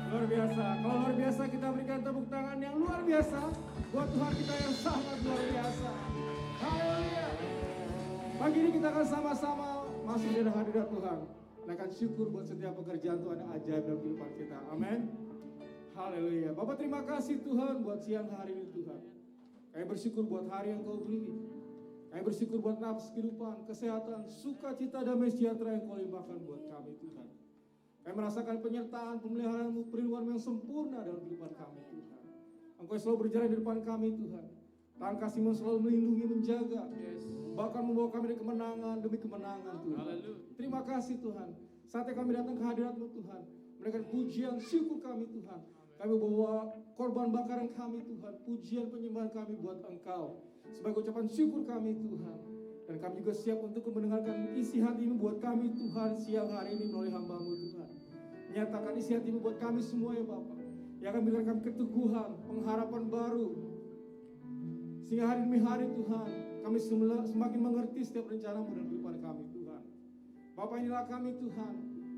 Luar biasa. Kalau luar biasa kita berikan tepuk tangan yang luar biasa buat Tuhan kita yang sangat luar biasa. Haleluya. Pagi ini kita akan sama-sama masuk di hadirat Tuhan. Dan akan syukur buat setiap pekerjaan Tuhan yang ajaib dalam kehidupan kita. Amin. Haleluya. Bapak terima kasih Tuhan buat siang hari ini Tuhan. Kami bersyukur buat hari yang Kau beri. Kami bersyukur buat nafas kehidupan, kesehatan, sukacita, damai sejahtera yang Kau limpahkan buat kami Tuhan. Kami merasakan penyertaan, pemeliharaan-Mu, perlindungan yang sempurna dalam kehidupan kami Tuhan. Engkau selalu berjalan di depan kami Tuhan. Tangan kasih-Mu selalu melindungi, menjaga. Bahkan membawa kami dari kemenangan demi kemenangan Tuhan. Terima kasih Tuhan. Saatnya kami datang ke hadirat-Mu Tuhan. Memberikan pujian, syukur kami Tuhan. Kami bawa korban bakaran kami Tuhan. Pujian penyembahan kami buat Engkau. Sebagai ucapan syukur kami Tuhan. Dan kami juga siap untuk mendengarkan isi hati-Mu buat kami Tuhan siang hari ini melalui hamba-Mu Tuhan. Nyatakan isi hati-Mu buat kami semua ya Bapak. Yang akan memberikan kami keteguhan, pengharapan baru. Sehingga hari demi hari Tuhan, kami semakin mengerti setiap rencana-Mu dalam kehidupan kami Tuhan. Bapak inilah kami Tuhan.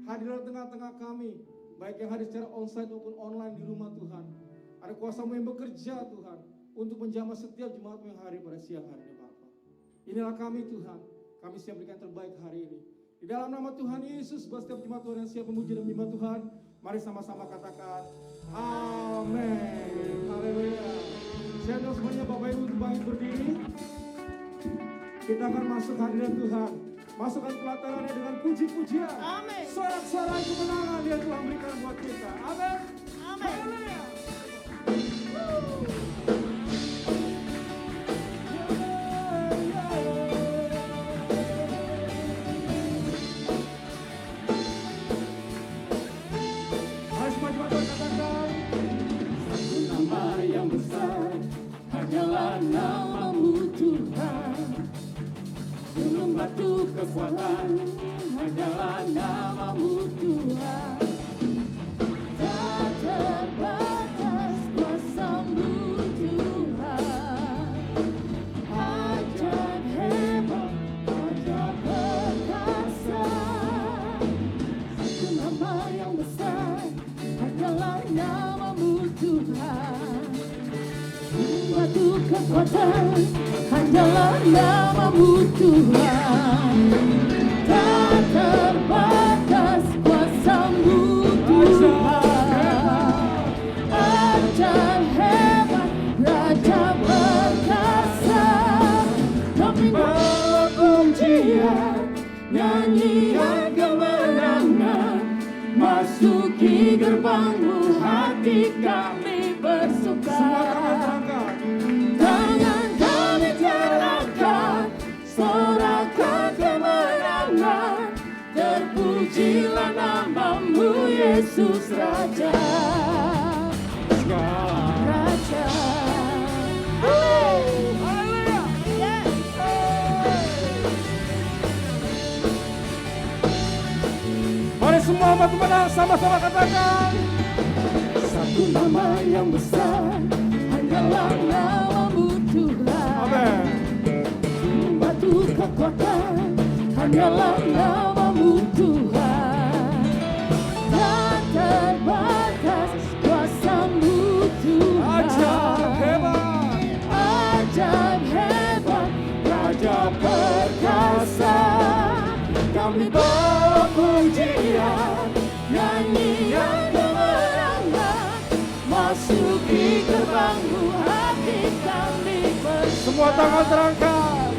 Hadirlah tengah-tengah kami. Baik yang hadir secara onsite maupun online di rumah Tuhan. Ada kuasa-Mu yang bekerja Tuhan. Untuk menjamah setiap jemaat-Mu yang hadir pada siang hari ini Bapak. Inilah kami Tuhan. Kami siap berikan terbaik hari ini. Di dalam nama Tuhan Yesus, buat setiap jemaat Tuhan yang siap memuji dan menyembah Tuhan. Mari sama-sama katakan amin. Haleluya. Saya undang semuanya Bapak Ibu untuk bangkit berdiri. Kita akan masuk hadirat Tuhan. Masukkan pelatarannya dengan puji-pujian. Amin. Sorak-sorai kemenangan Dia telah berikan buat kita. Amin. Amin. Haleluya. Mari semua jemaat Tuhan katakan Satu nama yang besar hanyalah nama-Mu Tuhan. Gunung batu kekuatan hanyalah nama-Mu Tuhan. Tak terbatas kuasa-Mu Tuhan. Ajaib hebat, ajaib perkasa. Satu nama yang besar hanyalah nama-Mu Tuhan. Batu kekuatan hanyalah nama-Mu Tuhan. Tak terbatas kuasa-Mu Tuhan. Ajaib hebat, Raja perkasa. Kami bawa pujian, nyanyian kemenangan. Masuki gerbang-Mu, hati kami bersuka. Tangan kami terangkat, sorakan kemenangan. Terpujilah nama-Mu Yesus Raja. Raja. haleluya. Yes. Mari semua umat pemenang sama-sama katakan Satu nama yang besar hanyalah nama-Mu Tuhan. amin. Batu kekuatan hanyalah nama-Mu Tuhan. Tak terbatas kuasa-Mu Tuhan. Ajaib hebat, Ajaib hebat, Raja perkasa. Kami bawa pujian, nyanyian kemenangan. Masuki gerbang-Mu, hati kami bersuka. semua tangan terangkat.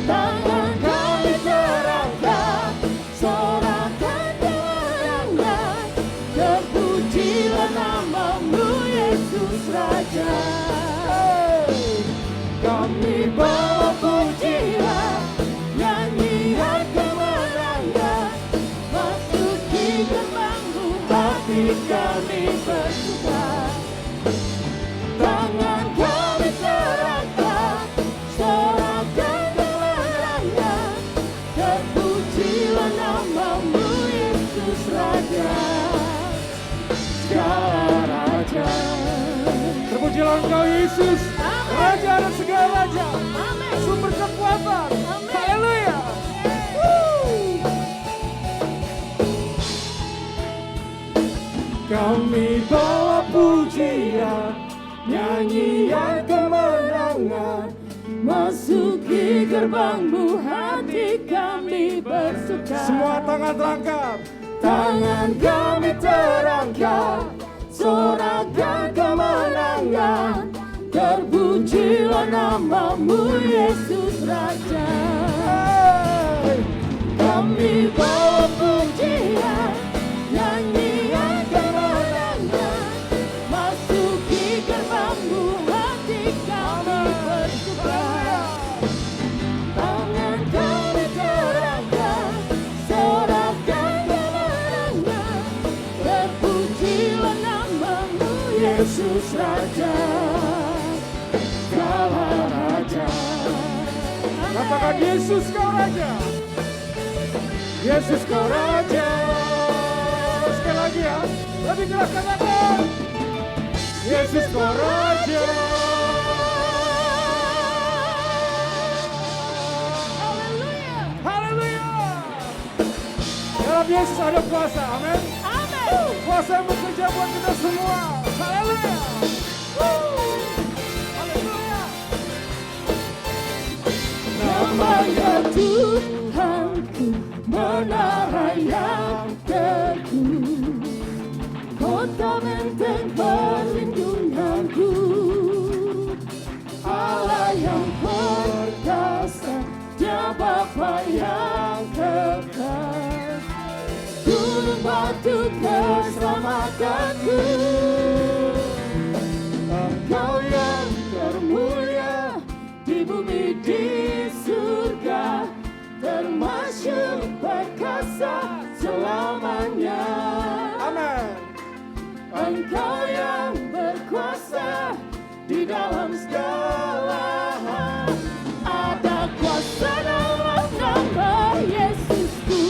Tangan kami terangkat, sorakan kemenangan. Terpujilah nama-Mu Yesus Raja. Kami bawa pujian, nyanyian kemenangan. Masuki gerbang-Mu, hati kami bersuka. Tangan kami terangkat, sorakan kemenangan. Terpujilah nama-Mu Yesus Raja. Segala raja. Terpujilah Engkau Yesus, Raja dan segala raja, Amin. sumber kekuatan. Amin. Haleluya. gerbang-Mu hati kami bersuka. Semua tangan terangkat. Tangan kami terangkat, sorakan kemenangan. Terpujilah nama-Mu Yesus Raja. Kami bawa pujian, nyanyian kemenangan. Masuki gerbang-Mu hati kami bersuka. Tangan kami terangkat, sorakan kemenangan. Terpujilah nama-Mu Yesus Raja. Kaulah Raja. Katakan Yesus Kau Raja. Yesus Kau Raja. Sekali lagi ya. Lebih keras katakan. Yesus Kau Raja. Haleluya. Haleluya. Dalam Yesus ada kuasa. Amin. Amin. Kuasa yang bekerja buat kita semua. Haleluya. Haleluya. Namanya Tuhanku, menara yang teguh, kota benteng perlindunganku, Allah yang perkasa, Dia Bapa yang kekal, gunung batu keselamatanku. Engkau yang termulia di bumi di surga, termasyur perkasa selamanya. Amin. Engkau yang berkuasa di dalam segala hal. Ada kuasa dalam nama Yesusku.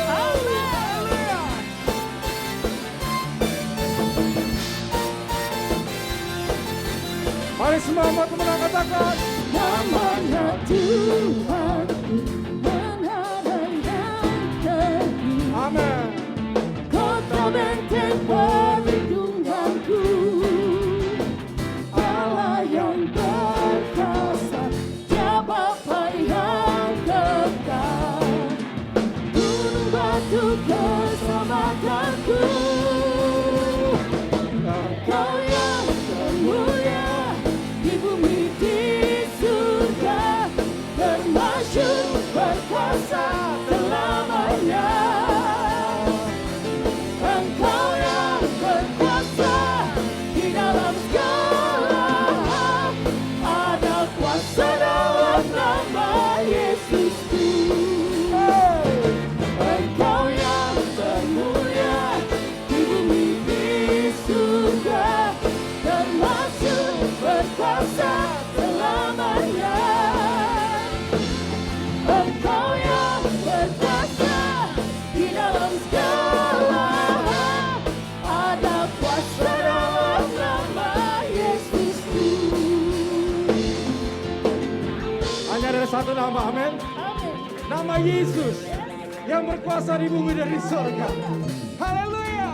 Amin. Mari semua umat teman katakan. Namanya Tuhanku, menara yang teguh, Amin. kota benteng perlindunganku, Allah yang perkasa, Dia Bapa yang kekal, gunung batu keselamatanku. Engkau yang termulia di bumi di surga, termasyur berkuasa selamanya. Engkau yang berkuasa di dalam segala hal. Ada kuasa dalam nama Yesusku. Engkau yang termulia di bumi di surga, termasyur berkuasa selamanya. Engkau yang berkuasa di dalam segala hal. Ada kuasa dalam nama Yesusku. Hanya ada satu nama. Amin. Amin. Nama Yesus yang berkuasa di bumi dan di surga. Haleluya.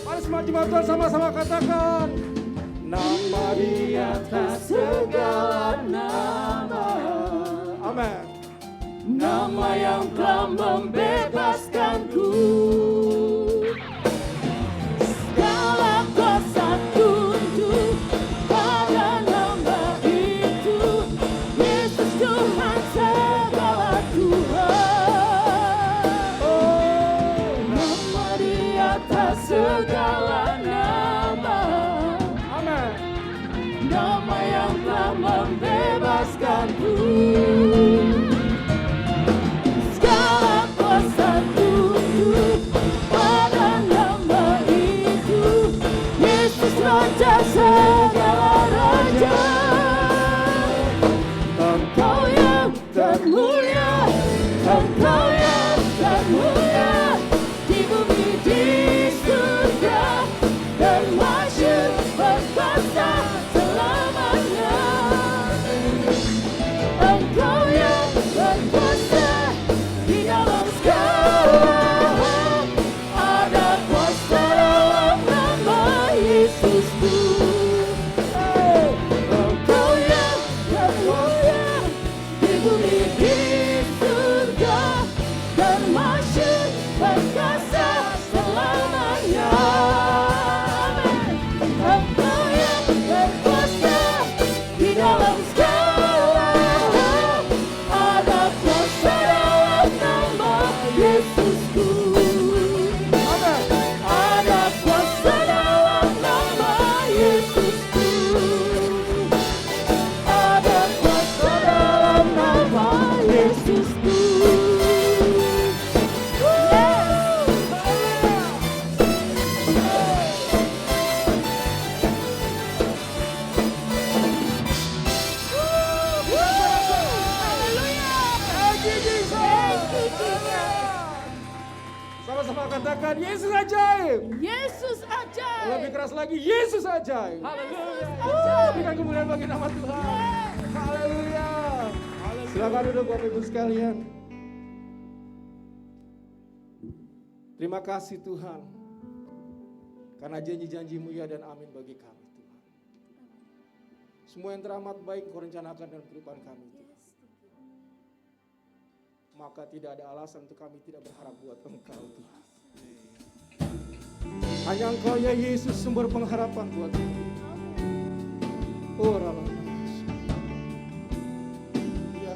Mari semua jemaat Tuhan sama-sama katakan. Nama di atas segala nama. Amin. Nama yang telah membebaskanku. Segala kuasa tunduk pada nama itu. Yesus Tuhan segala Tuhan. Nama di atas segala nama. Amin. Nama yang telah membebaskanku. Segala kuasa tunduk pada nama itu. Yesus Raja segala raja. Engkau yang termulia, Engkau yang termulia di bumi di surga, termasyur berkuasa selamanya. sama-sama katakan Yesus ajaib. Yesus ajaib. Lebih keras lagi, Yesus ajaib. Haleluya. Berikan kemuliaan bagi nama Tuhan. Haleluya. Silakan duduk Bapak Ibu sekalian. Terima kasih Tuhan. Karena janji-janji-Mu ya dan amin bagi kami Tuhan. Semua yang teramat baik Kau rencanakan dalam kehidupan kami Tuhan. Maka tidak ada alasan untuk kami tidak berharap buat Engkau Tuhan. Hanya Engkau ya Yesus sumber pengharapan buat kami. Oh Rala. Ya.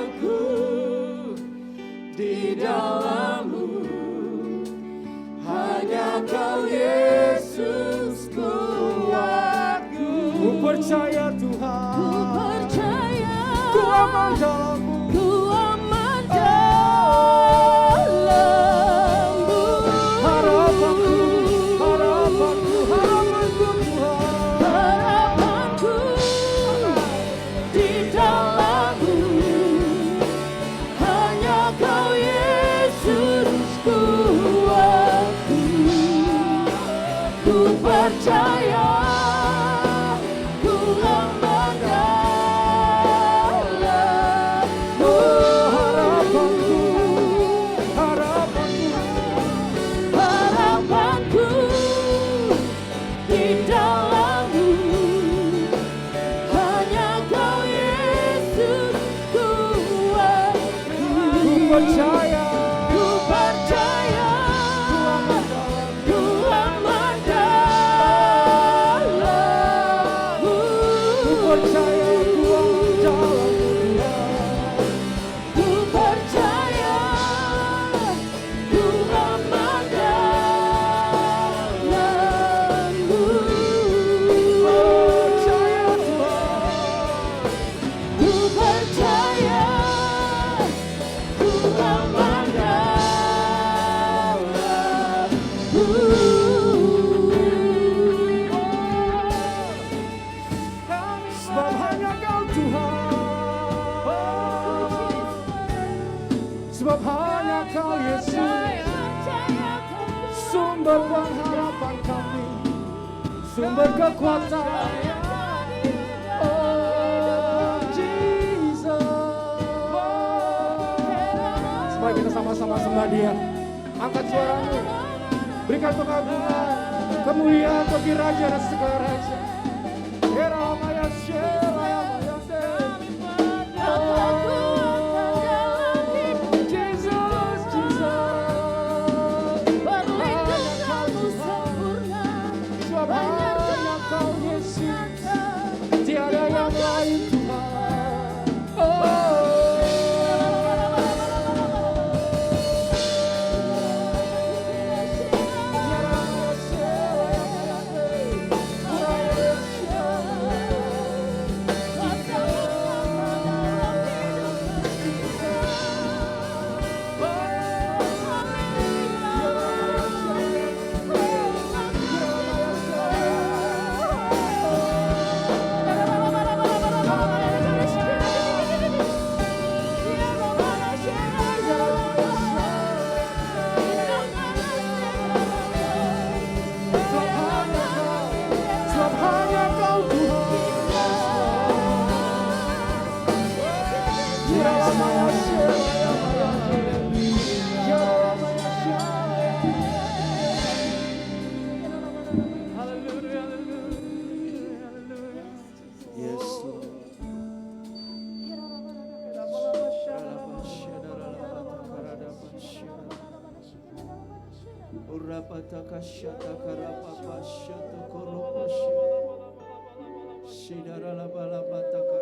harapanku di dalam-Mu. Hanya Kau Yesus kuatku. Ku percaya Tuhan, Ku percaya, ku aman dalam-Mu. ku aman dalam-Mu. Harapanku, harapanku, harapanku Tuhan. Harapanku di dalam-Mu. Hanya Kau Yesus kuatku. Ku percaya, ku aman dalam-Mu. Harapanku, harapanku, Harapanku di dalam-Mu. Hanya Kau Yesus kuatku. ku percaya. Ku percaya, ku aman dalam-Mu. Ku percaya ku aman dalam-Mu Tuhan. Ku percaya, ku aman dalam-Mu. Percaya Tuhan. Ku percaya, ku aman dalam-Mu. Sebab hanya Kau Tuhan. Sebab hanya Kau Yesus, sumber pengharapan kami, sumber kekuatan. Oh Jesus. Mari kita sama-sama sembah Dia. Angkat suaramu, berikan pengagungan, kemuliaan bagi Raja dan segala Raja. Eramaya Sheraya Mayate. Jesus, Jesus. Perlindunganmu sempurna, Sebab hanya Kau Yesus, tiada yang lain Tuhan. Sebab hanya Kau Tuhan. Eramaya Sheraya Mayate. Eramaya Sheraya. Haleluya, haleluya, haleluya. Yes, Lord. Urapataka shataka rapapa shatoko roposhe. Shidara balapataka.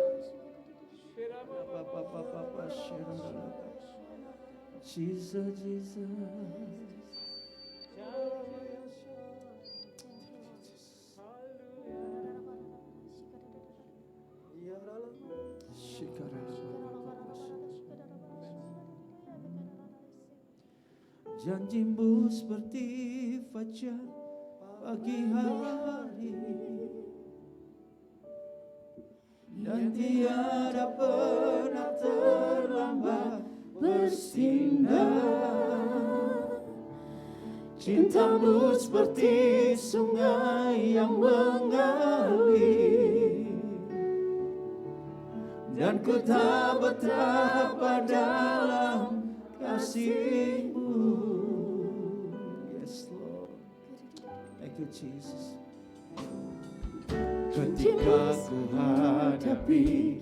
Rapapapapa shidara. Jesus, Jesus. Janjimu seperti fajar pagi hari, dan tiada pernah terlambat bersinar. Cintamu seperti sungai yang mengalir, dan ku tak betapa dalam kasih-Mu. Yes, Lord. Thank you, Jesus. Ketika ku hadapi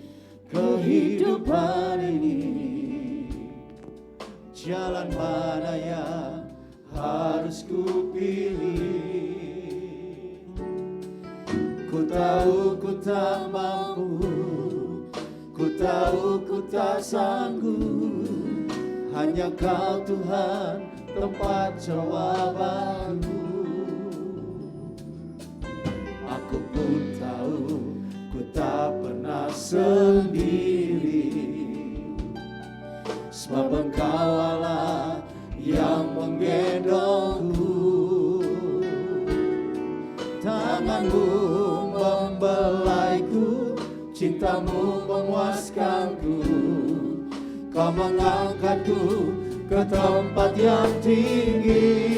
kehidupan ini, jalan mana yang harus ku pilih? Ku tahu ku tak mampu Ku tahu ku tak sanggup, hanya Kau Tuhan tempat jawabanku. Aku pun tahu ku tak pernah sendiri, sebab Engkau Allah yang menggendongku. Tanganmu membelaiku, cintamu memuaskanku. Kau mengangkatku ke tempat yang tinggi.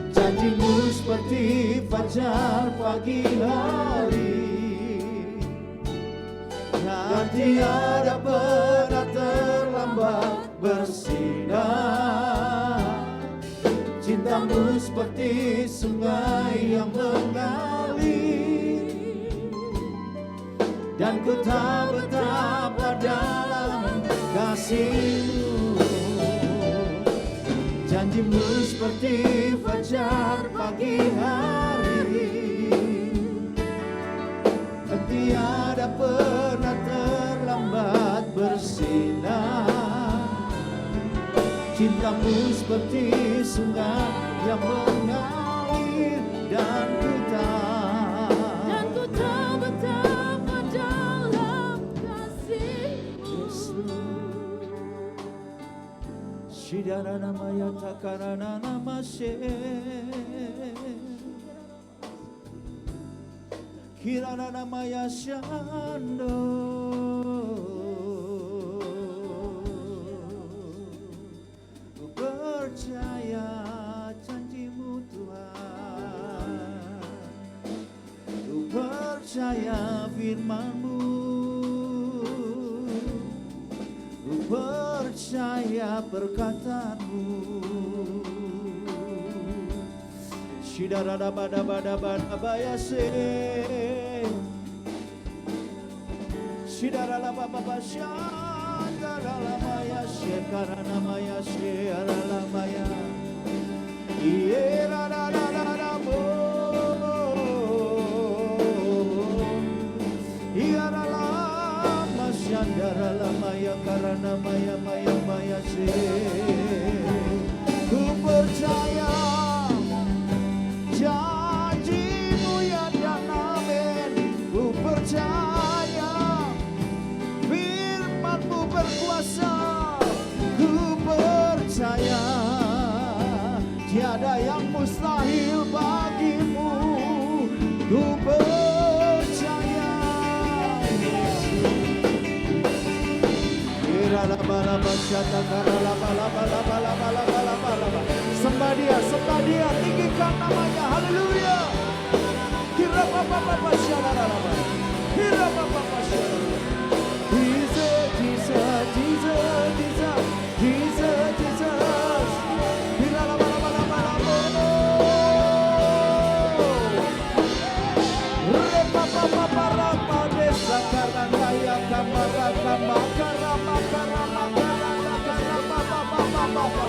Janjimu seperti fajar pagi hari, dan tiada pernah terlambat bersinar. Cintamu seperti sungai yang mengalir, dan ku tak betapa dalam kasih-Mu. Janjimu seperti fajar pagi hari, dan tiada pernah terlambat bersinar. Cintamu seperti sungai yang mengalir, dan ku tak betapa dalam kasih-Mu. Shidara namaya takarana namashe, kirana namaya shando. Ku percaya janji-Mu Tuhan, ku percaya firman-Mu, ku percaya perkataan-Mu. Shidara bada bada bada bayase, shidara la baba basha, shidara la maya shekara na maya shera la maya, iera la la la la mo, iera la mashandara la maya karana maya maya maya she. Ku percaya janji-Mu ya dan amin. Ku percaya firman-Mu berkuasa. Ku percaya tiada yang mustahil bagi-Mu. Ku percaya. Sembah Dia, sembah Dia, tinggikan namanya. Haleluya. Kira papa papa syalalala. Kira papa papa syalalala. Jesus, Jesus, Jesus, Jesus, Jesus, Jesus. Kira lama lama lama lama. Re papa papa rapa desa karena kaya kamara kamakara makara makara makara papa papa papa.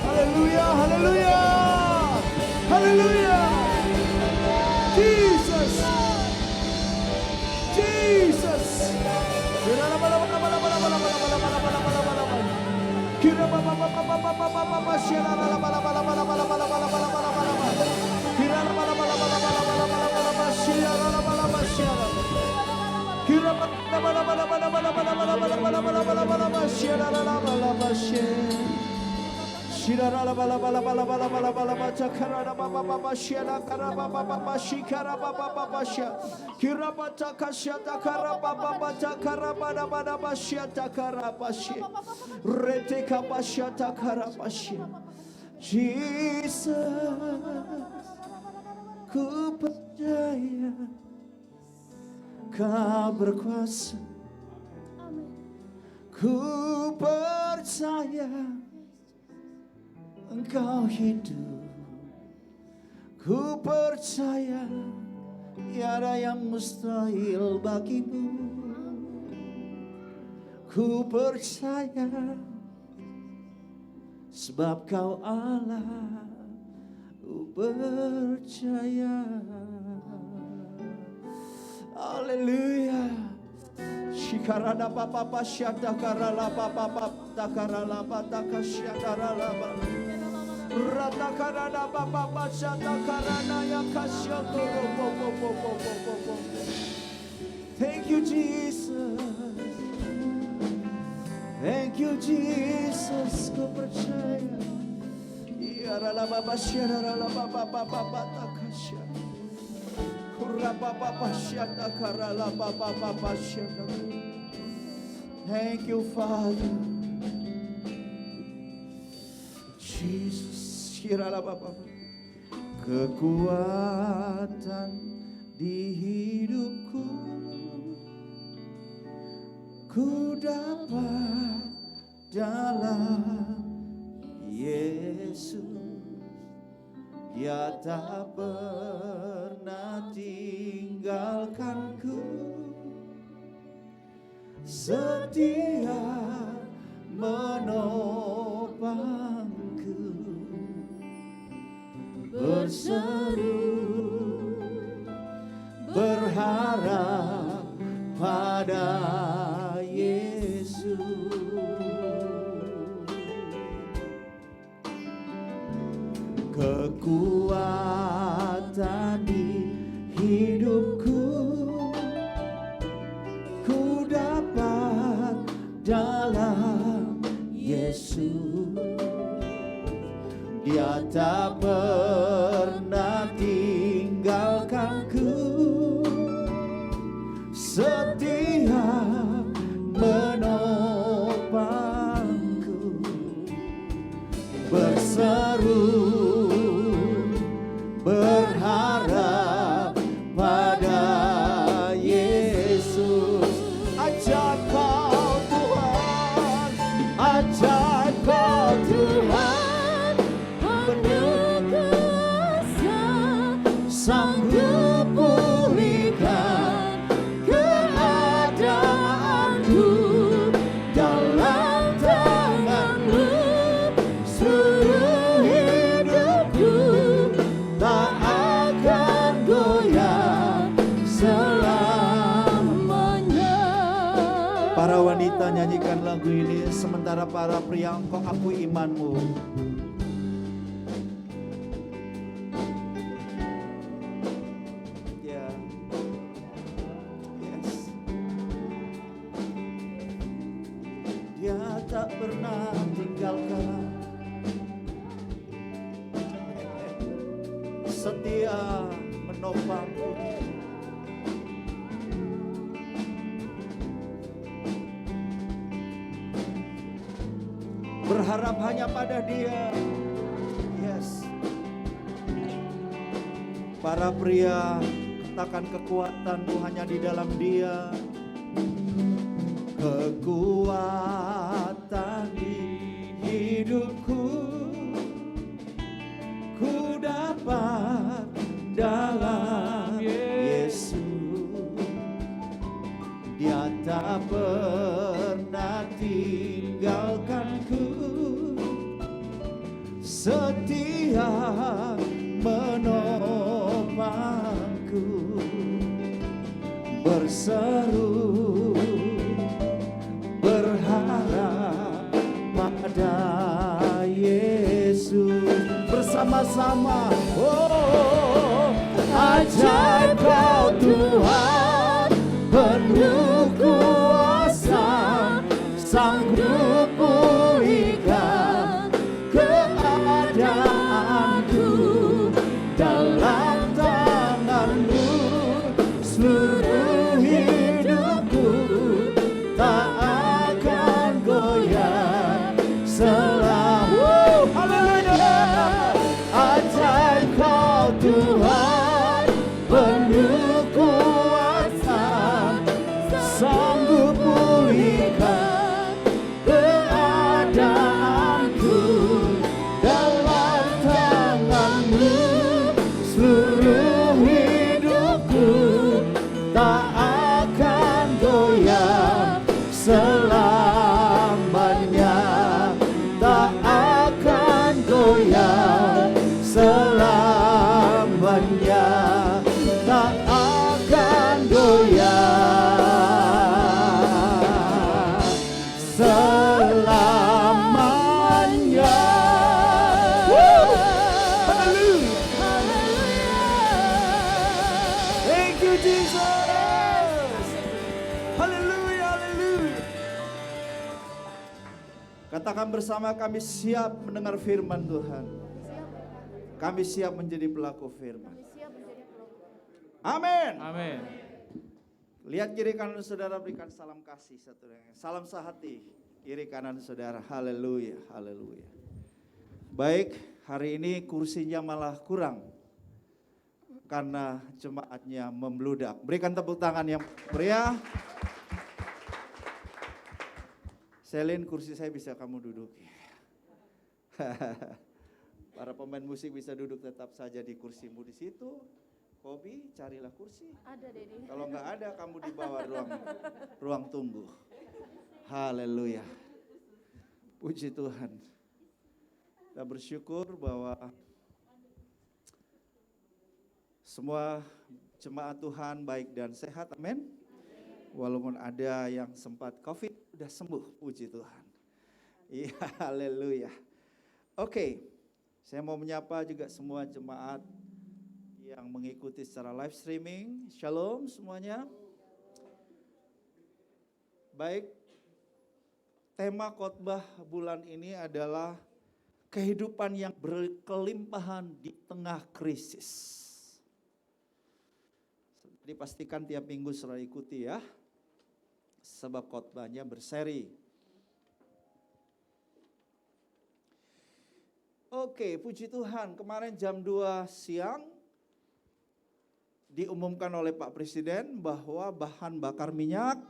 Hallelujah, hallelujah, hallelujah. Jesus, Jesus. Shirara la bala bala bala bala bala bala baca karana baba baba shiana karaba baba baba shikara baba baba shia kira baca kasyata karaba baba takara bada bada basyata karaba shia rete kapasyata karaba shia. Jesus, ku percaya Kau berkuasa. Ku percaya Engkau hidup. Ku percaya tiada yang mustahil bagimu. Ku percaya sebab Kau Allah. Ku percaya. Haleluya. Shikarada papa pasyata karala papa papa karala pata kasyata raba. Rata karada papa pasyata karana ya kasyoto po. Thank you Jesus. Thank you Jesus. Ku percaya. Ya rala papa syara rala papa papa takasya. Thank you, Father. Jesus, kekuatan di hidupku, ku dapat dalam Yesus. Dia tak pernah tinggalkanku, setia menopangku, berseru berharap pada Yesus. Kekuatan di hidupku, ku dapat dalam Yesus. Dia tak pernah tinggalkanku, setia menopangku, berseru berharap pada Yesus. Ajaib Kau Tuhan, ajaib Kau Tuhan, penuh kuasa, sanggup pulihkan keadaanku, dalam tangan-Mu seluruh hidupku tak akan goyah selamanya. Para wanita nyanyikan lagu ini, sementara para pria engkau akui imanmu. Ya, yes. Dia tak pernah tinggalkan, setia menopangku. Berharap hanya pada Dia. Yes. Para pria, katakan kekuatanmu hanya di dalam Dia. Kekuatan di hidupku, ku dapat dalam Yesus. Dia tak pernah tinggalkanku, setia menopangku, berseru berharap pada Yesus. Bersama-sama, oh, ajaib Kau Tuhan, penuh kuasa, sanggup pulihkan keadaan. Katakan bersama, kami siap mendengar firman Tuhan. Kami siap menjadi pelaku firman. Amin. Amin. Lihat kiri kanan saudara, berikan salam kasih satu dengan salam sehati. Kiri kanan saudara, haleluya, haleluya. Baik, hari ini kursinya malah kurang karena jemaatnya membludak. Berikan tepuk tangan yang meriah. Selin, kursi saya bisa kamu duduki. Para pemain musik bisa duduk tetap saja di kursimu di situ. Kobi, carilah kursi. Ada, Dedi. Kalau nggak ada, kamu di bawah ruang tunggu. Haleluya. Puji Tuhan. Kita bersyukur bahwa semua jemaat Tuhan baik dan sehat. Amin. Walaupun ada yang sempat COVID, udah sembuh. Puji Tuhan. Iya, haleluya. Oke, saya mau menyapa juga semua jemaat yang mengikuti secara live streaming. Shalom semuanya. Baik, tema khotbah bulan ini adalah kehidupan yang berkelimpahan di tengah krisis. Jadi pastikan tiap minggu selalu ikuti ya, sebab khotbahnya berseri. Oke, puji Tuhan, kemarin jam 2 siang diumumkan oleh Pak Presiden bahwa bahan bakar minyak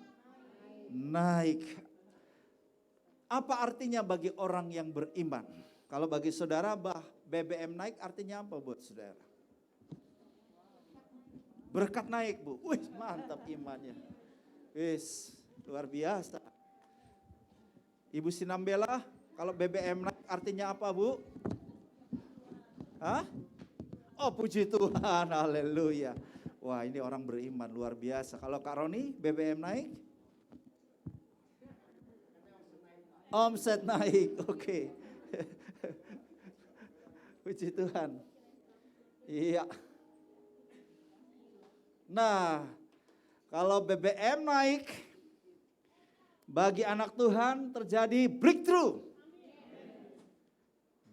naik. Apa artinya bagi orang yang beriman? Kalau bagi saudara, BBM naik artinya apa buat saudara? Berkat naik, Bu. Wih, mantap imannya. Wis, luar biasa. Ibu Sinambela, kalau BBM naik artinya apa, Bu? Hah? Oh, puji Tuhan, haleluya. Wah, ini orang beriman, luar biasa. Kalau Kak Roni, BBM naik? Omset naik, oke. Puji Tuhan. Iya. Nah, kalau BBM naik, bagi anak Tuhan terjadi breakthrough,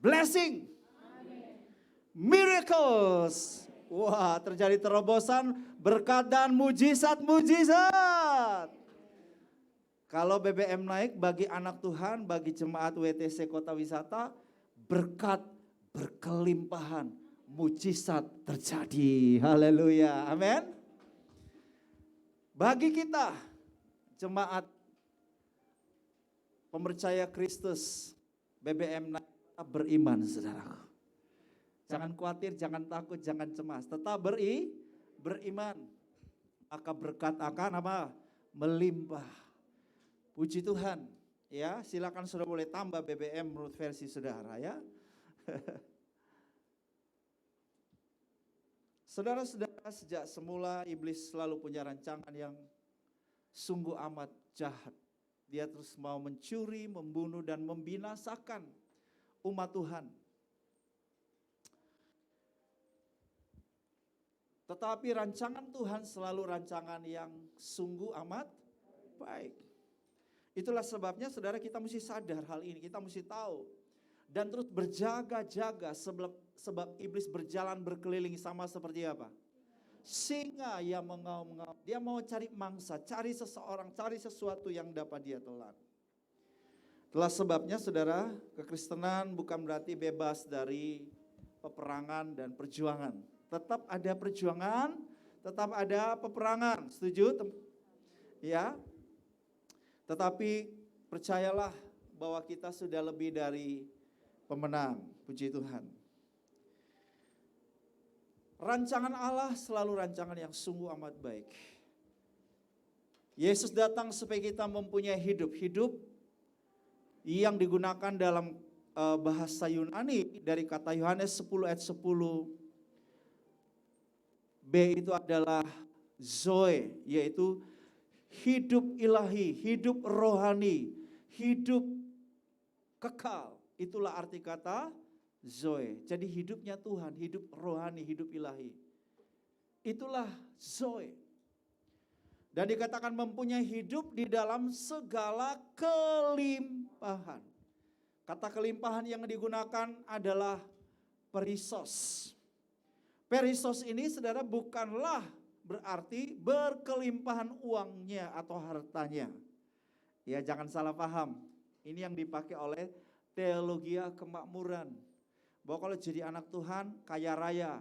blessing, miracles. Wah, terjadi terobosan, berkat dan mujizat-mujizat. Kalau BBM naik bagi anak Tuhan, bagi jemaat WTC Kota Wisata, berkat berkelimpahan, mujizat terjadi. Haleluya, amin. Bagi kita, jemaat pemercaya Kristus, BBM naik, tetap beriman, saudaraku. Jangan khawatir, jangan takut, jangan cemas. Tetap beriman. Maka berkat akan apa? Melimpah. Puji Tuhan. Ya, silakan saudara boleh tambah BBM menurut versi saudara ya. Saudara-saudara, sejak semula iblis selalu punya rancangan yang sungguh amat jahat. Dia terus mau mencuri, membunuh, dan membinasakan umat Tuhan. Tetapi rancangan Tuhan selalu rancangan yang sungguh amat baik. Itulah sebabnya saudara kita mesti sadar hal ini, kita mesti tahu. Dan terus berjaga-jaga sebab iblis berjalan berkeliling sama seperti apa? Singa yang mengaum-ngaum. Dia mau cari mangsa, cari seseorang, cari sesuatu yang dapat dia telan. Itulah sebabnya saudara, kekristenan bukan berarti bebas dari peperangan dan perjuangan. Tetap ada perjuangan, tetap ada peperangan. Setuju? Ya. Tetapi percayalah bahwa kita sudah lebih dari pemenang. Puji Tuhan. Rancangan Allah selalu rancangan yang sungguh amat baik. Yesus datang supaya kita mempunyai hidup yang digunakan dalam bahasa Yunani dari kata Yohanes 10 ayat 10. B itu adalah Zoe, yaitu hidup ilahi, hidup rohani, hidup kekal. Itulah arti kata Zoe. Jadi hidupnya Tuhan, hidup rohani, hidup ilahi. Itulah Zoe. Dan dikatakan mempunyai hidup di dalam segala kelimpahan. Kata kelimpahan yang digunakan adalah perisos. Perisos ini saudara bukanlah berarti berkelimpahan uangnya atau hartanya. Ya, jangan salah paham. Ini yang dipakai oleh teologia kemakmuran. Bahwa kalau jadi anak Tuhan kaya raya.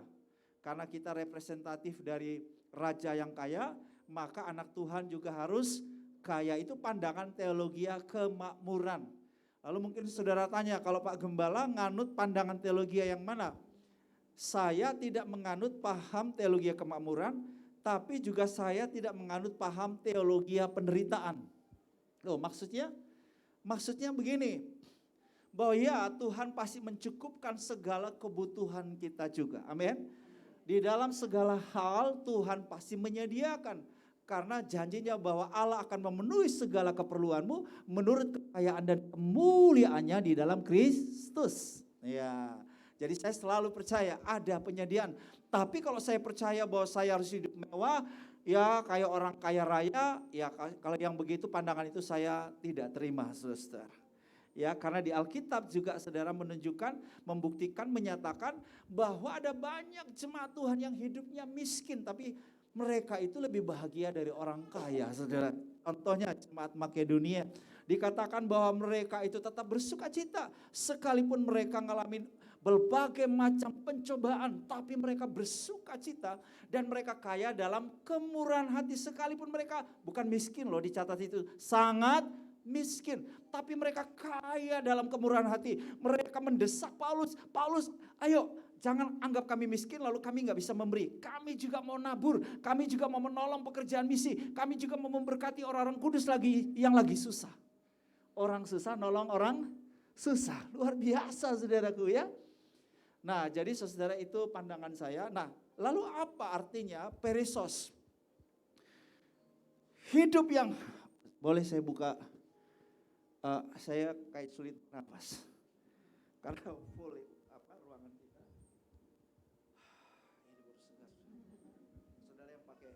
Karena kita representatif dari raja yang kaya, maka anak Tuhan juga harus kaya. Itu pandangan teologia kemakmuran. Lalu mungkin saudara tanya, kalau Pak Gembala nganut pandangan teologi yang mana? Saya tidak menganut paham teologi kemakmuran, tapi juga saya tidak menganut paham teologi penderitaan. Loh, maksudnya begini, bahwa ya Tuhan pasti mencukupkan segala kebutuhan kita juga. Amin. Di dalam segala hal Tuhan pasti menyediakan. Karena janjinya bahwa Allah akan memenuhi segala keperluanmu menurut kekayaan dan kemuliaannya di dalam Kristus. Ya, jadi saya selalu percaya ada penyediaan. Tapi kalau saya percaya bahwa saya harus hidup mewah, ya kayak orang kaya raya, ya kalau yang begitu pandangan itu saya tidak terima, saudara. Ya, karena di Alkitab juga saudara menunjukkan, membuktikan, menyatakan bahwa ada banyak jemaat Tuhan yang hidupnya miskin, tapi mereka itu lebih bahagia dari orang kaya, saudara. Contohnya jemaat Makedonia, dikatakan bahwa mereka itu tetap bersuka cita, sekalipun mereka ngalamin berbagai macam pencobaan, tapi mereka bersuka cita dan mereka kaya dalam kemurahan hati, sekalipun mereka bukan miskin loh, dicatat itu sangat miskin, tapi mereka kaya dalam kemurahan hati. Mereka mendesak Paulus, ayo jangan anggap kami miskin lalu kami gak bisa memberi. Kami juga mau nabur, kami juga mau menolong pekerjaan misi, kami juga mau memberkati orang-orang kudus lagi yang lagi susah. Orang susah nolong orang susah, luar biasa saudaraku ya. Nah, jadi saudara itu pandangan saya. Nah, lalu apa artinya perisos? Hidup yang, boleh saya buka? Saya kayak sulit nafas karena full ruangan kita. Ini baru segar. Saudara yang pakai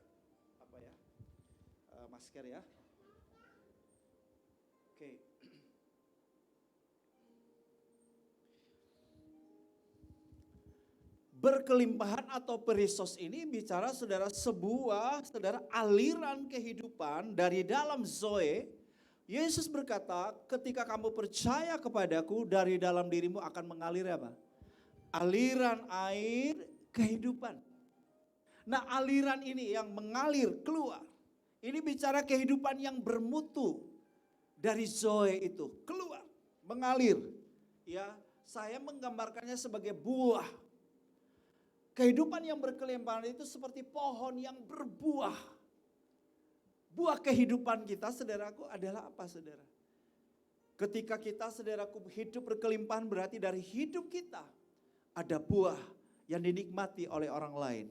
masker ya. Oke. Berkelimpahan atau perisos ini bicara saudara aliran kehidupan dari dalam Zoe. Yesus berkata, ketika kamu percaya kepadaku, dari dalam dirimu akan mengalir apa? Aliran air kehidupan. Nah, aliran ini yang mengalir keluar. Ini bicara kehidupan yang bermutu dari Zoe itu keluar, mengalir. Ya, saya menggambarkannya sebagai buah. Kehidupan yang berkelimpahan itu seperti pohon yang berbuah. Buah kehidupan kita, saudaraku, adalah apa, saudara? Ketika kita, saudaraku, hidup berkelimpahan berarti dari hidup kita ada buah yang dinikmati oleh orang lain.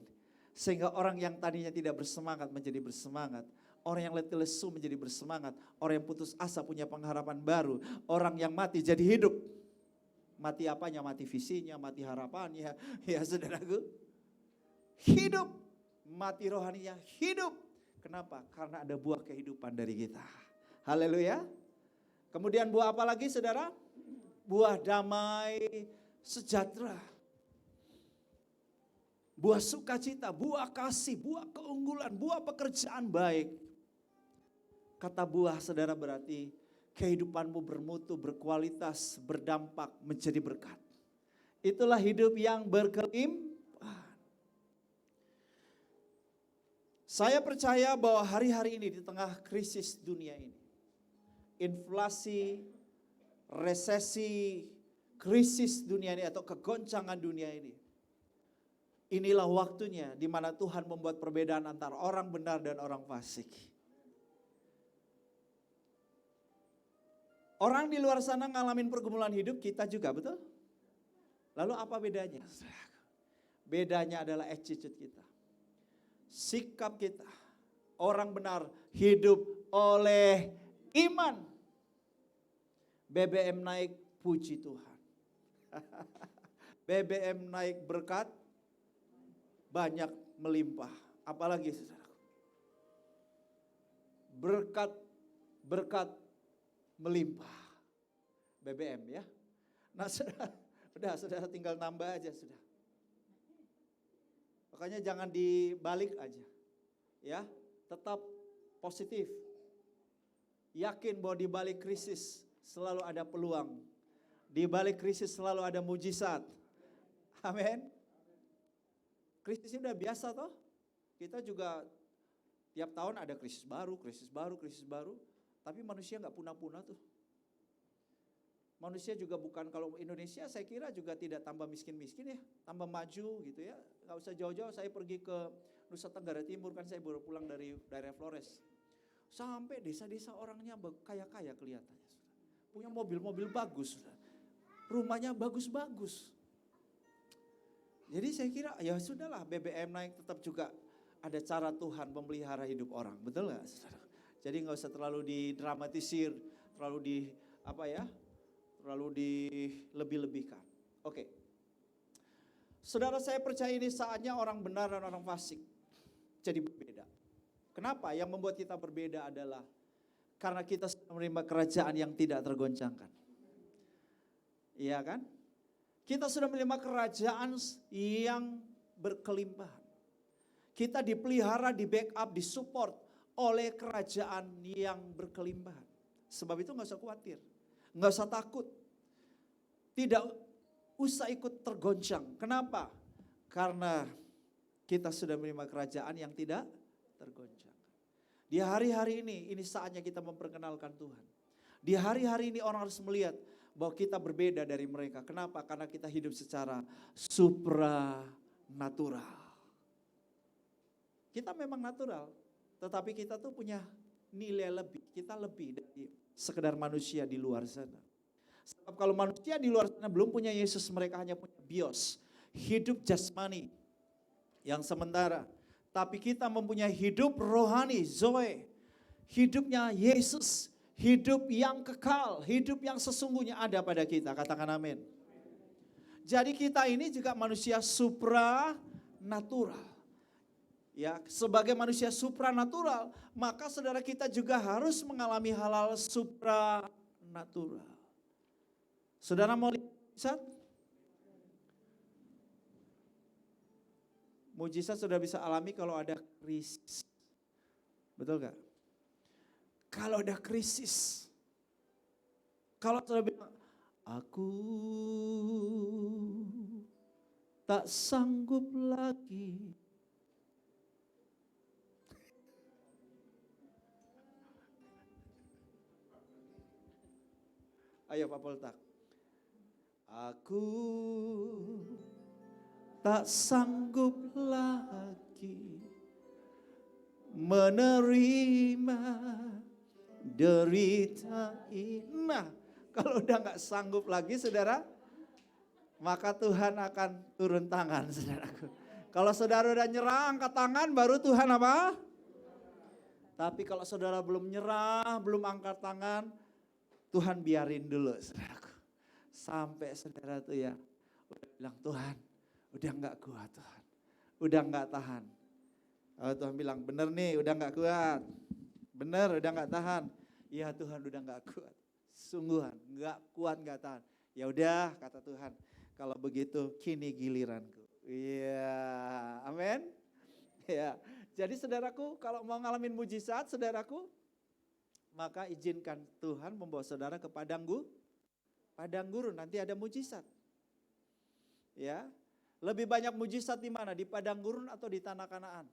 Sehingga orang yang tadinya tidak bersemangat menjadi bersemangat. Orang yang letih lesu menjadi bersemangat. Orang yang putus asa punya pengharapan baru. Orang yang mati jadi hidup. Mati apanya? Mati visinya, mati harapannya. Ya, saudaraku. Hidup. Mati rohaninya, hidup. Kenapa? Karena ada buah kehidupan dari kita. Haleluya. Kemudian buah apa lagi, saudara? Buah damai sejahtera. Buah sukacita, buah kasih, buah keunggulan, buah pekerjaan baik. Kata buah, saudara, berarti kehidupanmu bermutu, berkualitas, berdampak, menjadi berkat. Itulah hidup yang berkelimpahan. Saya percaya bahwa hari-hari ini di tengah krisis dunia ini, inflasi, resesi, krisis dunia ini atau kegoncangan dunia ini, inilah waktunya di mana Tuhan membuat perbedaan antara orang benar dan orang fasik. Orang di luar sana ngalamin pergumulan hidup, kita juga, betul? Lalu apa bedanya? Bedanya adalah attitude kita. Sikap kita. Orang benar hidup oleh iman. BBM naik, puji Tuhan. BBM naik, berkat banyak melimpah. Apalagi saudaraku? Berkat melimpah. BBM ya. Nah, saudara tinggal nambah aja sudah. Makanya jangan dibalik aja. Ya, tetap positif. Yakin bahwa di balik krisis selalu ada peluang. Di balik krisis selalu ada mujizat. Amin. Krisisnya udah biasa toh. Kita juga tiap tahun ada krisis baru. Tapi manusia nggak punah-punah tuh. Manusia juga bukan, kalau Indonesia saya kira juga tidak tambah miskin-miskin ya. Tambah maju gitu ya. Nggak usah jauh-jauh, saya pergi ke Nusa Tenggara Timur, kan saya baru pulang dari daerah Flores. Sampai desa-desa orangnya kaya-kaya kelihatannya. Punya mobil-mobil bagus. Rumahnya bagus-bagus. Jadi saya kira ya sudahlah, BBM naik tetap juga ada cara Tuhan memelihara hidup orang. Betul nggak, saudara? Jadi nggak usah terlalu didramatisir, terlalu dilebih-lebihkan. Oke. Saudara, saya percaya ini saatnya orang benar dan orang fasik jadi berbeda. Kenapa? Yang membuat kita berbeda adalah karena kita sudah menerima kerajaan yang tidak tergoncangkan. Iya kan? Kita sudah menerima kerajaan yang berkelimpahan. Kita dipelihara, di backup, disupport oleh kerajaan yang berkelimpahan. Sebab itu gak usah khawatir, gak usah takut. Tidak usah ikut tergoncang. Kenapa? Karena kita sudah menerima kerajaan yang tidak tergoncang. Di hari-hari ini saatnya kita memperkenalkan Tuhan. Di hari-hari ini orang harus melihat bahwa kita berbeda dari mereka. Kenapa? Karena kita hidup secara supranatural. Kita memang natural, tetapi kita tuh punya nilai lebih. Kita lebih dari sekedar manusia di luar sana. Sebab kalau manusia di luar sana belum punya Yesus, mereka hanya punya bios, hidup jasmani yang sementara. Tapi kita mempunyai hidup rohani, Zoe, hidupnya Yesus, hidup yang kekal, hidup yang sesungguhnya ada pada kita. Katakan amin. Jadi kita ini juga manusia supranatural. Ya, sebagai manusia supranatural, maka saudara kita juga harus mengalami hal-hal supranatural. Saudara mau lihat mujizat? Mujizat sudah bisa alami kalau ada krisis. Betul gak? Kalau ada krisis. Kalau saudara bilang, aku tak sanggup lagi. Ayo Pak Poltak. Aku tak sanggup lagi menerima derita ini. Nah, kalau udah gak sanggup lagi saudara, maka Tuhan akan turun tangan saudaraku. Kalau saudara udah nyerah angkat tangan, baru Tuhan apa? Tapi kalau saudara belum nyerah, belum angkat tangan, Tuhan biarin dulu saudaraku. Sampai saudara tuh ya udah bilang, Tuhan udah gak kuat Tuhan. Udah gak tahan. Kalau Tuhan bilang bener nih udah gak kuat. Bener udah gak tahan. Ya Tuhan udah gak kuat. Sungguhan gak kuat gak tahan. Ya udah kata Tuhan. Kalau begitu kini giliranku. Iya, amin. Ya, jadi saudaraku kalau mau ngalamin mujizat saudaraku, maka izinkan Tuhan membawa saudara ke padang gurun, nanti ada mujizat. Ya, lebih banyak mujizat di mana? Di padang gurun atau di tanah Kanaan?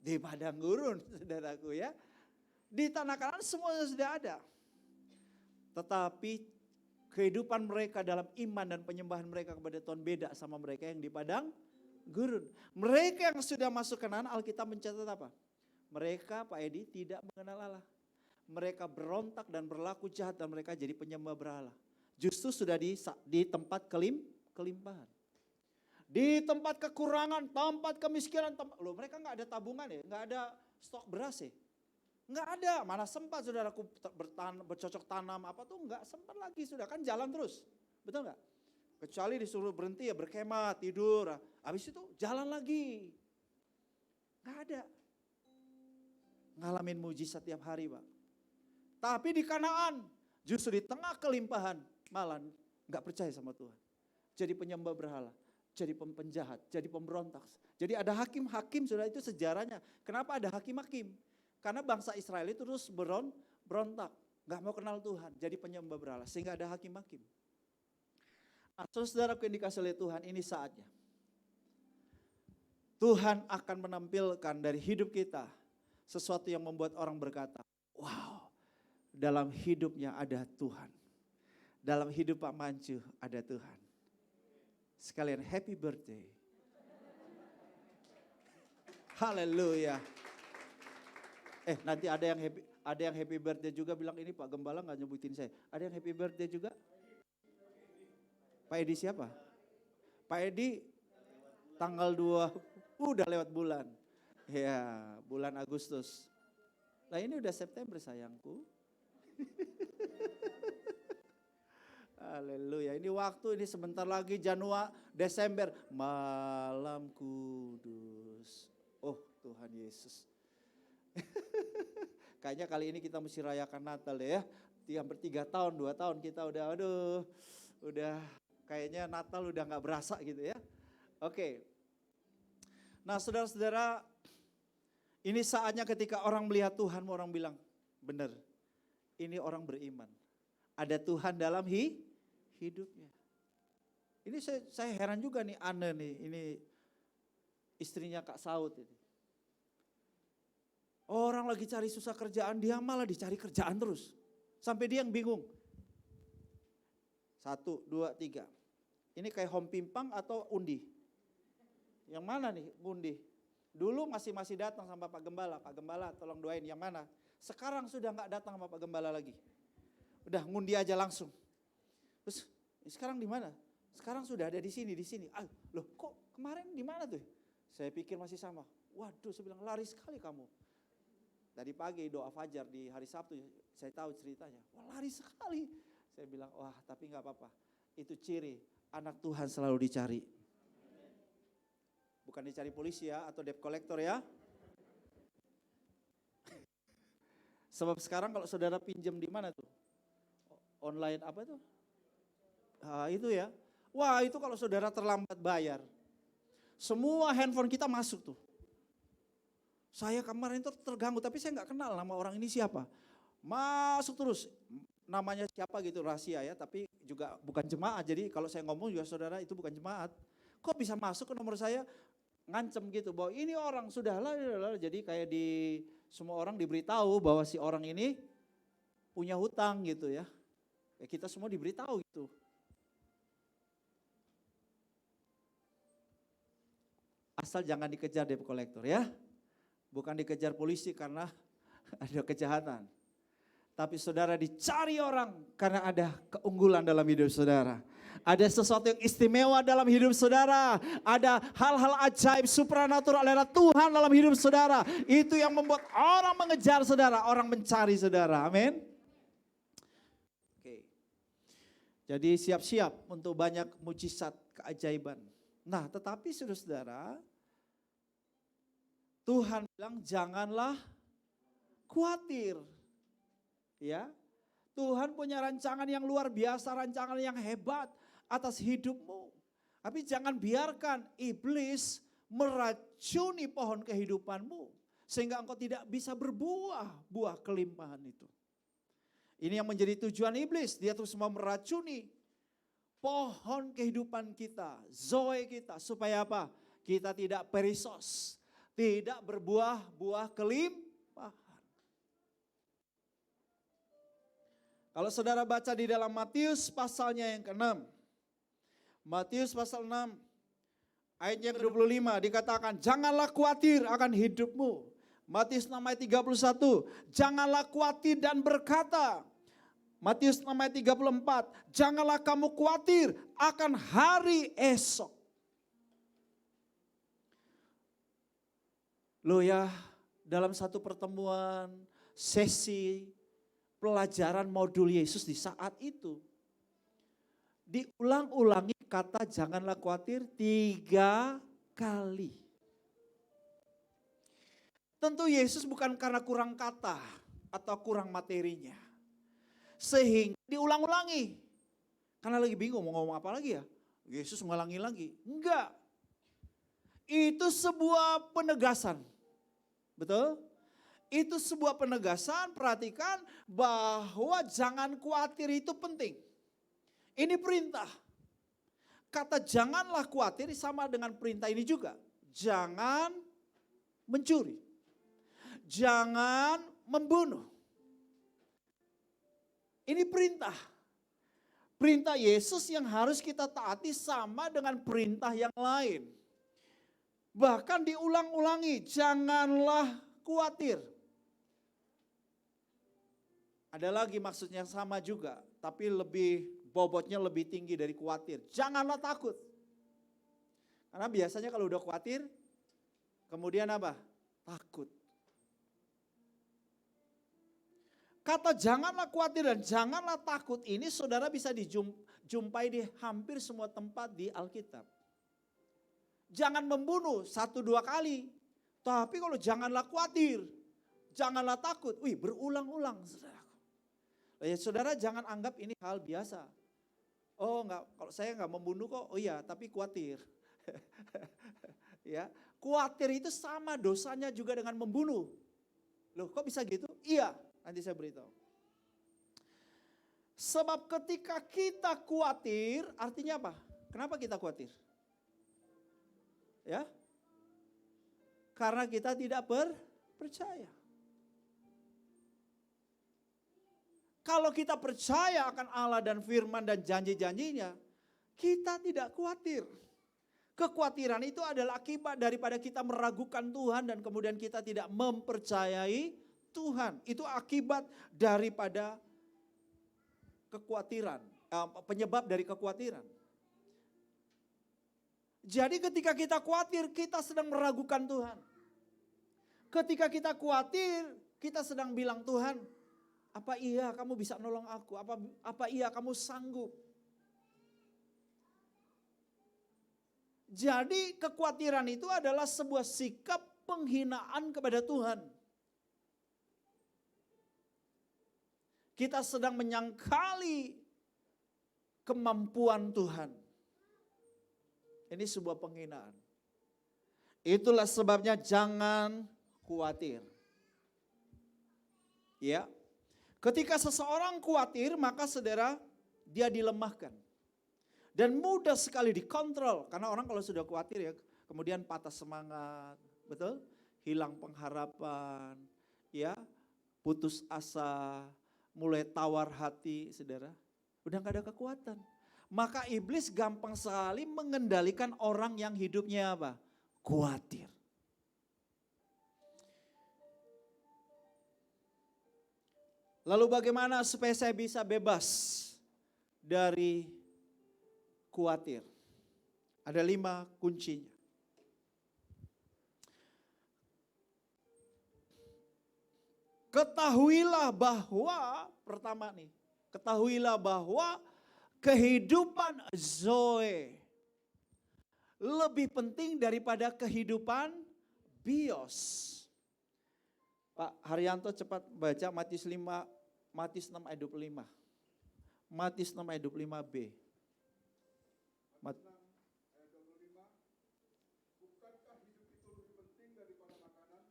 Di padang gurun, saudaraku ya. Di tanah Kanaan semuanya sudah ada. Tetapi kehidupan mereka dalam iman dan penyembahan mereka kepada Tuhan beda sama mereka yang di padang gurun. Mereka yang sudah masuk Kanaan, Alkitab mencatat apa? Mereka, Pak Edi, tidak mengenal Allah. Mereka berontak dan berlaku jahat dan mereka jadi penyembah berhala. Justru sudah di tempat kelimpahan. Di tempat kekurangan, tempat kemiskinan. Loh, mereka gak ada tabungan ya, gak ada stok beras ya. Gak ada, mana sempat saudaraku bercocok tanam apa tuh gak sempat lagi, sudah kan jalan terus. Betul gak? Kecuali disuruh berhenti ya berkemah, tidur. Habis itu jalan lagi. Gak ada. Ngalamin mujizat tiap hari Pak. Tapi di Kanaan, justru di tengah kelimpahan, malah nggak percaya sama Tuhan. Jadi penyembah berhala, jadi penjahat, jadi pemberontak. Jadi ada hakim-hakim, sudah itu sejarahnya. Kenapa ada hakim-hakim? Karena bangsa Israel itu terus berontak, nggak mau kenal Tuhan, jadi penyembah berhala, sehingga ada hakim-hakim. Nah, saudaraku yang dikasih oleh Tuhan, ini saatnya. Tuhan akan menampilkan dari hidup kita sesuatu yang membuat orang berkata, wow, dalam hidupnya ada Tuhan. Dalam hidup Pak Mancu ada Tuhan. Sekalian happy birthday. Haleluya. Nanti ada yang happy birthday juga bilang ini Pak Gembala nggak nyebutin saya. Ada yang happy birthday juga? Pak Edi siapa? Pak Edi tanggal 2, udah lewat bulan. Ya, bulan Agustus. Nah ini udah September sayangku. Haleluya. Ini waktu ini sebentar lagi Januari, Desember. Malam kudus. Oh Tuhan Yesus. Kayaknya kali ini kita mesti rayakan Natal ya. Hampir 3 tahun, 2 tahun kita udah kayaknya Natal udah gak berasa gitu ya. Oke. Nah saudara-saudara, ini saatnya ketika orang melihat Tuhan, orang bilang, benar, ini orang beriman. Ada Tuhan dalam hidupnya. Ini saya heran juga nih Anne nih, ini istrinya Kak Saud ini. Orang lagi cari susah kerjaan, dia malah dicari kerjaan terus. Sampai dia yang bingung. 1, 2, 3. Ini kayak home pimpang atau undi? Yang mana nih undi? Dulu masih datang sama Pak Gembala. Pak Gembala tolong doain yang mana? Sekarang sudah gak datang sama Pak Gembala lagi. Udah ngundi aja langsung. Terus sekarang di mana? Sekarang sudah ada di sini. Loh kok kemarin di mana tuh? Saya pikir masih sama. Waduh, saya bilang lari sekali kamu. Tadi pagi doa fajar di hari Sabtu, saya tahu ceritanya. Wah lari sekali. Saya bilang, wah tapi gak apa-apa. Itu ciri anak Tuhan selalu dicari. Bukan dicari polisi ya, atau debt collector ya. Sebab sekarang kalau saudara pinjam di mana tuh? Online apa tuh? Nah, itu ya. Wah itu kalau saudara terlambat bayar. Semua handphone kita masuk tuh. Saya kemarin itu terganggu, tapi saya nggak kenal nama orang ini siapa. Masuk terus, namanya siapa gitu rahasia ya, tapi juga bukan jemaat. Jadi kalau saya ngomong juga saudara itu bukan jemaat. Kok bisa masuk ke nomor saya? Ngancem gitu bahwa ini orang sudahlah. Jadi kayak semua orang diberitahu bahwa si orang ini punya hutang gitu ya. Kita semua diberitahu gitu. Asal jangan dikejar debt collector ya. Bukan dikejar polisi karena ada kejahatan. Tapi saudara dicari orang karena ada keunggulan dalam hidup saudara. Ada sesuatu yang istimewa dalam hidup saudara. Ada hal-hal ajaib supranatural adalah Tuhan dalam hidup saudara. Itu yang membuat orang mengejar saudara, orang mencari saudara. Amin. Oke. Jadi siap-siap untuk banyak mujizat keajaiban. Nah tetapi saudara, Tuhan bilang janganlah khawatir. Ya. Tuhan punya rancangan yang luar biasa, rancangan yang hebat atas hidupmu. Tapi jangan biarkan iblis meracuni pohon kehidupanmu sehingga engkau tidak bisa berbuah buah kelimpahan itu. Ini yang menjadi tujuan iblis, dia terus mau meracuni pohon kehidupan kita, zoe kita, supaya apa? Kita tidak perisos, tidak berbuah buah kelimpahan. Kalau saudara baca di dalam Matius pasalnya yang ke-6. Matius pasal 6 ayat yang ke-25 dikatakan janganlah khawatir akan hidupmu. Matius 6 ayat 31, janganlah khawatir dan berkata. Matius 6 ayat 34, janganlah kamu khawatir akan hari esok. Loh ya, dalam satu pertemuan, sesi pelajaran modul Yesus di saat itu, diulang-ulangi kata janganlah khawatir 3 kali. Tentu Yesus bukan karena kurang kata atau kurang materinya. Sehingga diulang-ulangi. Karena lagi bingung mau ngomong apa lagi ya. Yesus ngulangi lagi. Enggak. Itu sebuah penegasan. Betul? Itu sebuah penegasan, perhatikan bahwa jangan khawatir itu penting. Ini perintah. Kata janganlah khawatir sama dengan perintah ini juga. Jangan mencuri. Jangan membunuh. Ini perintah. Perintah Yesus yang harus kita taati sama dengan perintah yang lain. Bahkan diulang-ulangi, janganlah khawatir. Ada lagi maksudnya sama juga, tapi bobotnya lebih tinggi dari khawatir. Janganlah takut. Karena biasanya kalau udah khawatir, kemudian apa? Takut. Kata janganlah khawatir dan janganlah takut ini saudara bisa dijumpai di hampir semua tempat di Alkitab. Jangan membunuh 1-2 kali. Tapi kalau janganlah khawatir, janganlah takut. Berulang-ulang saudara. Ya, saudara jangan anggap ini hal biasa. Oh enggak, kalau saya enggak membunuh kok, oh iya tapi khawatir. Ya, khawatir itu sama dosanya juga dengan membunuh. Loh kok bisa gitu? Iya, nanti saya beritahu. Sebab ketika kita khawatir, artinya apa? Kenapa kita khawatir? Ya, karena kita tidak percaya. Kalau kita percaya akan Allah dan firman dan janji-janjinya, kita tidak khawatir. Kekhawatiran itu adalah akibat daripada kita meragukan Tuhan dan kemudian kita tidak mempercayai Tuhan. Itu akibat daripada kekhawatiran, penyebab dari kekhawatiran. Jadi ketika kita khawatir, kita sedang meragukan Tuhan. Ketika kita khawatir, kita sedang bilang Tuhan, apa iya kamu bisa nolong aku? Apa iya kamu sanggup? Jadi kekhawatiran itu adalah sebuah sikap penghinaan kepada Tuhan. Kita sedang menyangkali kemampuan Tuhan. Ini sebuah penghinaan. Itulah sebabnya jangan khawatir. Ya. Ketika seseorang khawatir, maka saudara dia dilemahkan. Dan mudah sekali dikontrol. Karena orang kalau sudah khawatir ya, kemudian patah semangat, betul? Hilang pengharapan, ya, putus asa, mulai tawar hati, saudara. Udah gak ada kekuatan. Maka iblis gampang sekali mengendalikan orang yang hidupnya apa? Khawatir. Lalu bagaimana supaya saya bisa bebas dari khawatir? Ada 5 kuncinya. Ketahuilah bahwa, pertama nih, ketahuilah bahwa kehidupan Zoe lebih penting daripada kehidupan bios. Pak Haryanto cepat baca Matius 6 ayat 25. Matius 6 ayat 25b. Bukankah hidup itu lebih penting daripada makanan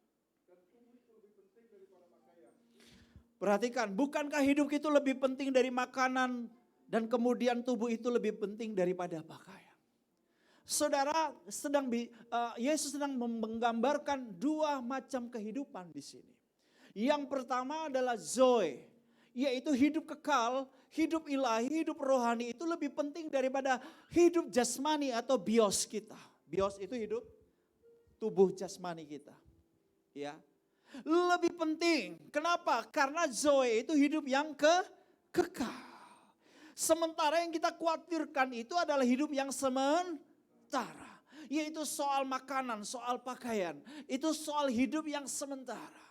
dan tubuh itu lebih penting daripada pakaian? Perhatikan, bukankah hidup itu lebih penting dari makanan dan kemudian tubuh itu lebih penting daripada pakaian? Saudara Yesus sedang menggambarkan 2 macam kehidupan di sini. Yang pertama adalah Zoe, yaitu hidup kekal, hidup ilahi, hidup rohani itu lebih penting daripada hidup jasmani atau bios kita. Bios itu hidup tubuh jasmani kita. Ya. Lebih penting. Kenapa? Karena Zoe itu hidup yang kekal. Sementara yang kita khawatirkan itu adalah hidup yang sementara. Yaitu soal makanan, soal pakaian. Itu soal hidup yang sementara.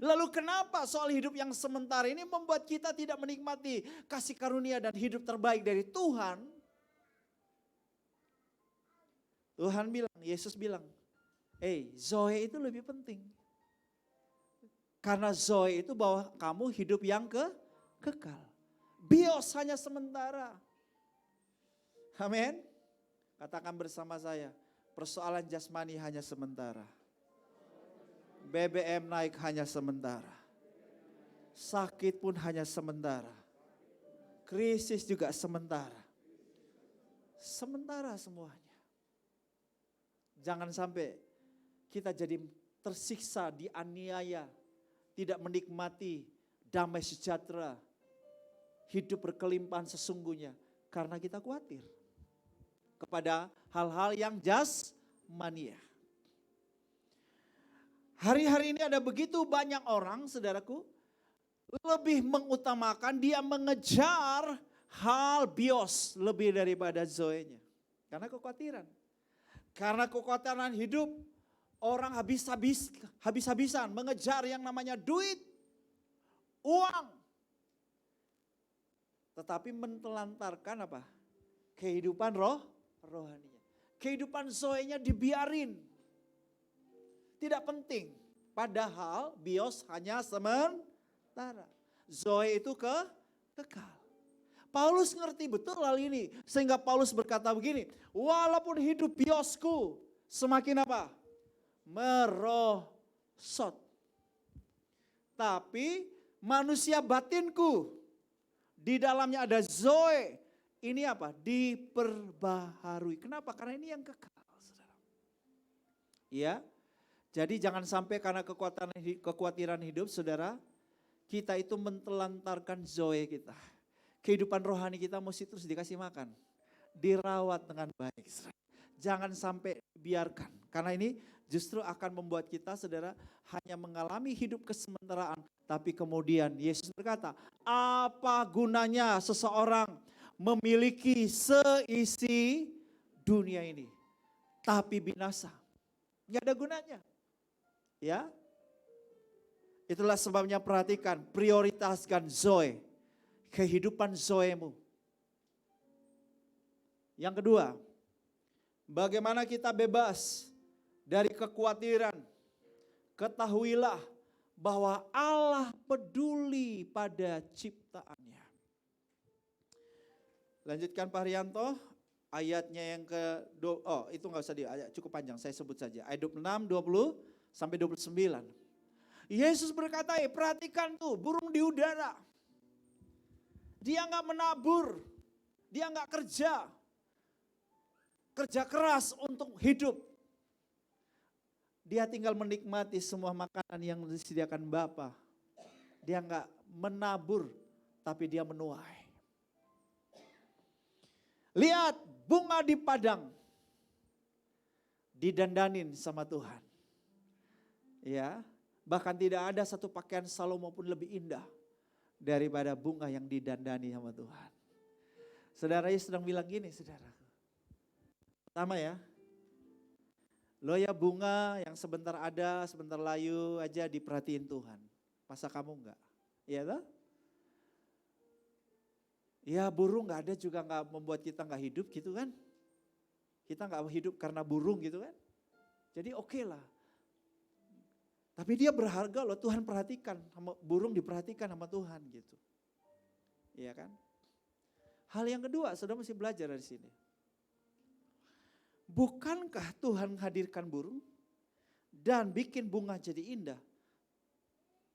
Lalu kenapa soal hidup yang sementara ini membuat kita tidak menikmati kasih karunia dan hidup terbaik dari Tuhan? Tuhan bilang, Yesus bilang, Zoe itu lebih penting. Karena Zoe itu bahwa kamu hidup yang kekal. Bios hanya sementara. Amin. Katakan bersama saya, persoalan jasmani hanya sementara. BBM naik hanya sementara. Sakit pun hanya sementara. Krisis juga sementara. Sementara semuanya. Jangan sampai kita jadi tersiksa, dianiaya, tidak menikmati damai sejahtera, hidup berkelimpahan sesungguhnya karena kita khawatir kepada hal-hal yang jasmania. Hari-hari ini ada begitu banyak orang, saudaraku, lebih mengutamakan, dia mengejar hal bios lebih daripada zoenya. Karena kekhawatiran. Karena kekhawatiran hidup, orang habis-habisan mengejar yang namanya duit, uang. Tetapi menelantarkan apa? Kehidupan rohaninya. Kehidupan zoenya dibiarin. Tidak penting. Padahal bios hanya sementara. Zoe itu kekal. Paulus ngerti betul hal ini. Sehingga Paulus berkata begini. Walaupun hidup biosku semakin apa? Merosot. Tapi manusia batinku. Di dalamnya ada Zoe. Ini apa? Diperbaharui. Kenapa? Karena ini yang kekal. Saudara. Ya. Jadi jangan sampai karena kekhawatiran hidup, saudara, kita itu mentelantarkan Zoe kita. Kehidupan rohani kita mesti terus dikasih makan. Dirawat dengan baik. Jangan sampai biarkan. Karena ini justru akan membuat kita, saudara, hanya mengalami hidup kesementaraan. Tapi kemudian Yesus berkata, apa gunanya seseorang memiliki seisi dunia ini, tapi binasa? Gak ada gunanya. Ya, itulah sebabnya perhatikan, prioritaskan Zoe, kehidupan Zoemu. Yang kedua, bagaimana kita bebas dari kekhawatiran? Ketahuilah bahwa Allah peduli pada ciptaannya. Lanjutkan Pak Haryanto, ayatnya yang itu nggak usah ayat cukup panjang, saya sebut saja. Ayat 26, 20 sampai 29. Yesus berkata, perhatikan tuh burung di udara. Dia nggak menabur, dia nggak kerja keras untuk hidup. Dia tinggal menikmati semua makanan yang disediakan Bapa. Dia nggak menabur, tapi dia menuai. Lihat bunga di padang, didandanin sama Tuhan. Ya, bahkan tidak ada satu pakaian Salomo pun lebih indah daripada bunga yang didandani sama Tuhan. Saudara Yesus sedang bilang gini, saudara. Pertama ya, lo ya bunga yang sebentar ada, sebentar layu aja diperhatiin Tuhan. Masa kamu enggak? Iya toh? Ya burung enggak ada juga enggak membuat kita enggak hidup gitu kan. Kita enggak hidup karena burung gitu kan. Jadi oke lah. Tapi dia berharga loh, Tuhan perhatikan, burung diperhatikan sama Tuhan gitu. Iya kan? Hal yang kedua, saudara mesti belajar dari sini. Bukankah Tuhan menghadirkan burung dan bikin bunga jadi indah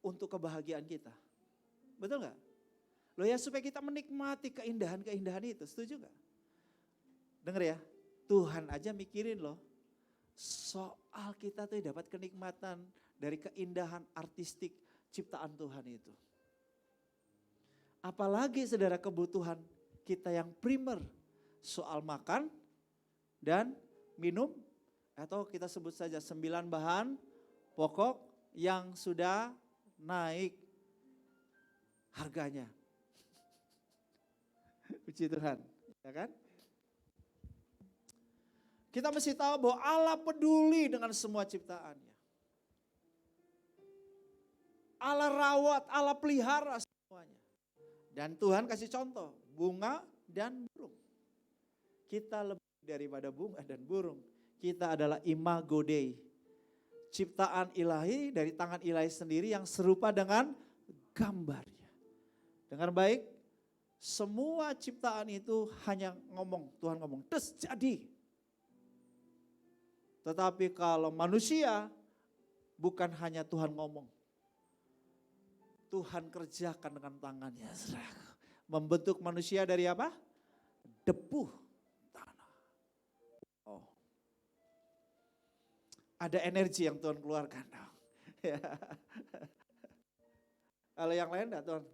untuk kebahagiaan kita? Betul gak? Loh ya supaya kita menikmati keindahan-keindahan itu, setuju gak? Dengar ya, Tuhan aja mikirin loh. Soal kita tuh dapat kenikmatan dari keindahan artistik ciptaan Tuhan itu. Apalagi saudara kebutuhan kita yang primer. Soal makan dan minum. Atau kita sebut saja 9 bahan pokok yang sudah naik harganya. Puji Tuhan, ya kan? Kita mesti tahu bahwa Allah peduli dengan semua ciptaannya. Allah rawat, Allah pelihara semuanya. Dan Tuhan kasih contoh, bunga dan burung. Kita lebih daripada bunga dan burung. Kita adalah imago Dei. Ciptaan ilahi dari tangan ilahi sendiri yang serupa dengan gambarnya. Dengar baik, Semua ciptaan itu hanya ngomong, Tuhan ngomong, terus jadi. Tetapi kalau manusia, bukan hanya Tuhan ngomong. Tuhan kerjakan dengan tangannya. Membentuk manusia dari apa? Debu tanah. Oh. Ada energi yang Tuhan keluarkan. Kalau yang lain enggak Tuhan.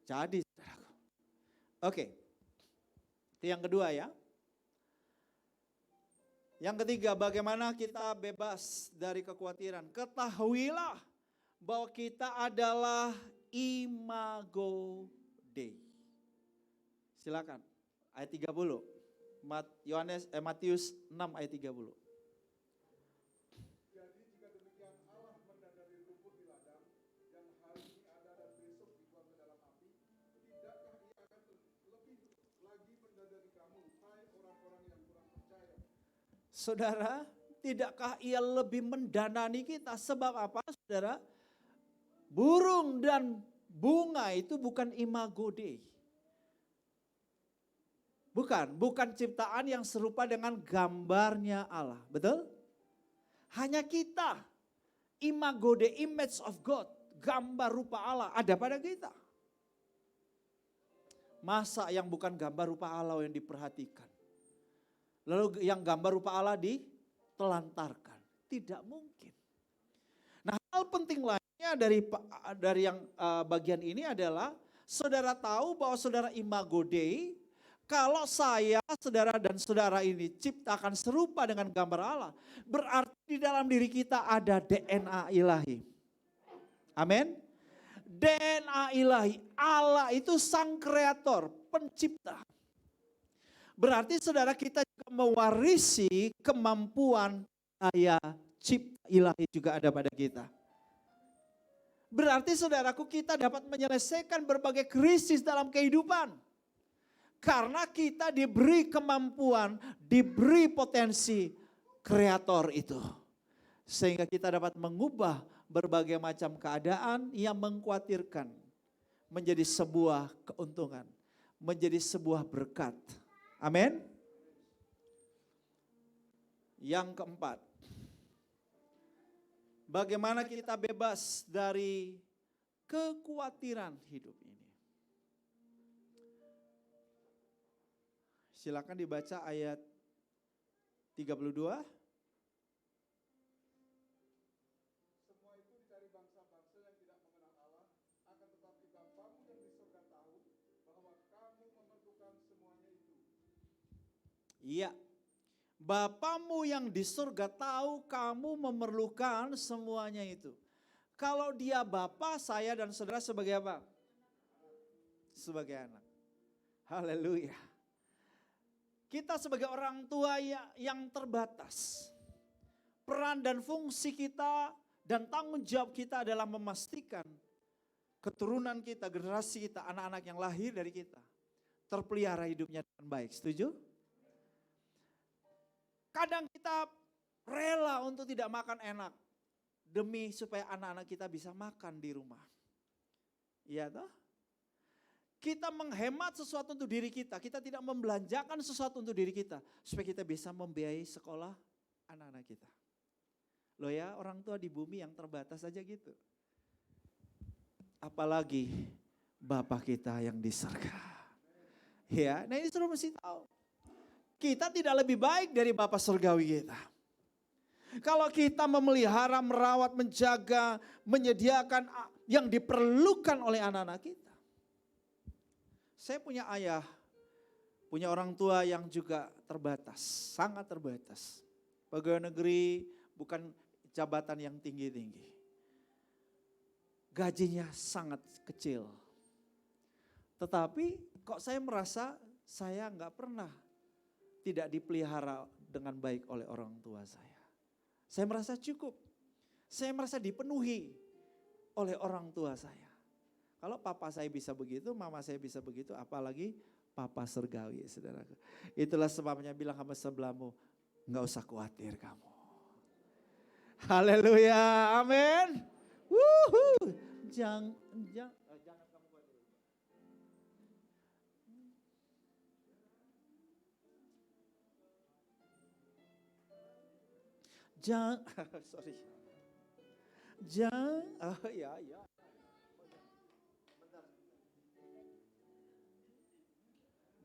Jadi, saudaraku. Oke. Itu yang kedua ya. Yang ketiga, bagaimana kita bebas dari kekhawatiran. Ketahuilah bahwa kita adalah imago Dei. Silakan. Ayat 30. Matius 6 ayat 30. Saudara, tidakkah ia lebih mendanani kita? Sebab apa, saudara? Burung dan bunga itu bukan imago Dei. Bukan ciptaan yang serupa dengan gambarnya Allah. Betul? Hanya kita, imago Dei, image of God, gambar rupa Allah ada pada kita. Masa yang bukan gambar rupa Allah yang diperhatikan? Lalu yang gambar rupa Allah ditelantarkan. Tidak mungkin. Nah, hal penting lainnya dari yang bagian ini adalah saudara tahu bahwa saudara imago Dei, kalau saya, saudara dan saudara ini ciptakan serupa dengan gambar Allah, berarti di dalam diri kita ada DNA ilahi. Amin. DNA ilahi, Allah itu sang kreator, pencipta. Berarti saudara kita juga mewarisi kemampuan daya cipta ilahi juga ada pada kita. Berarti saudaraku kita dapat menyelesaikan berbagai krisis dalam kehidupan. Karena kita diberi kemampuan, diberi potensi kreator itu. Sehingga kita dapat mengubah berbagai macam keadaan yang mengkhawatirkan. Menjadi sebuah keuntungan, menjadi sebuah berkat. Amin. Yang keempat, bagaimana kita bebas dari kekhawatiran hidup ini. Silakan dibaca ayat 32. Semua itu dicari bangsa-bangsa yang tidak mengenal Allah, akan tetapi Bapamu yang di surga tahu bahwa kamu memerlukan semuanya itu. Iya. Bapamu yang di surga tahu kamu memerlukan semuanya itu. Kalau dia Bapa, saya dan saudara sebagai apa? Sebagai anak. Haleluya. Kita sebagai orang tua yang terbatas. Peran dan fungsi kita dan tanggung jawab kita adalah memastikan keturunan kita, generasi kita, anak-anak yang lahir dari kita terpelihara hidupnya dengan baik. Setuju? Kadang kita rela untuk tidak makan enak demi supaya anak-anak kita bisa makan di rumah. Iya toh? Kita menghemat sesuatu untuk diri kita, kita tidak membelanjakan sesuatu untuk diri kita supaya kita bisa membiayai sekolah anak-anak kita. Loh ya, orang tua di bumi yang terbatas saja gitu. Apalagi Bapa kita yang di surga. Ya, nah ini suruh mesti tahu. Kita tidak lebih baik dari Bapa surgawi kita. Kalau kita memelihara, merawat, menjaga, menyediakan yang diperlukan oleh anak-anak kita. Saya punya ayah, punya orang tua yang juga terbatas, sangat terbatas. Pegawai negeri bukan jabatan yang tinggi-tinggi. Gajinya sangat kecil. Tetapi kok saya merasa saya nggak pernah tidak dipelihara dengan baik oleh orang tua saya. Saya merasa cukup. Saya merasa dipenuhi oleh orang tua saya. Kalau papa saya bisa begitu, mama saya bisa begitu, apalagi Papa surgawi, saudaraku. Itulah sebabnya bilang sama sebelahmu, nggak usah khawatir kamu. Haleluya, amin. Jangan kamu khawatir. Sorry. Ya.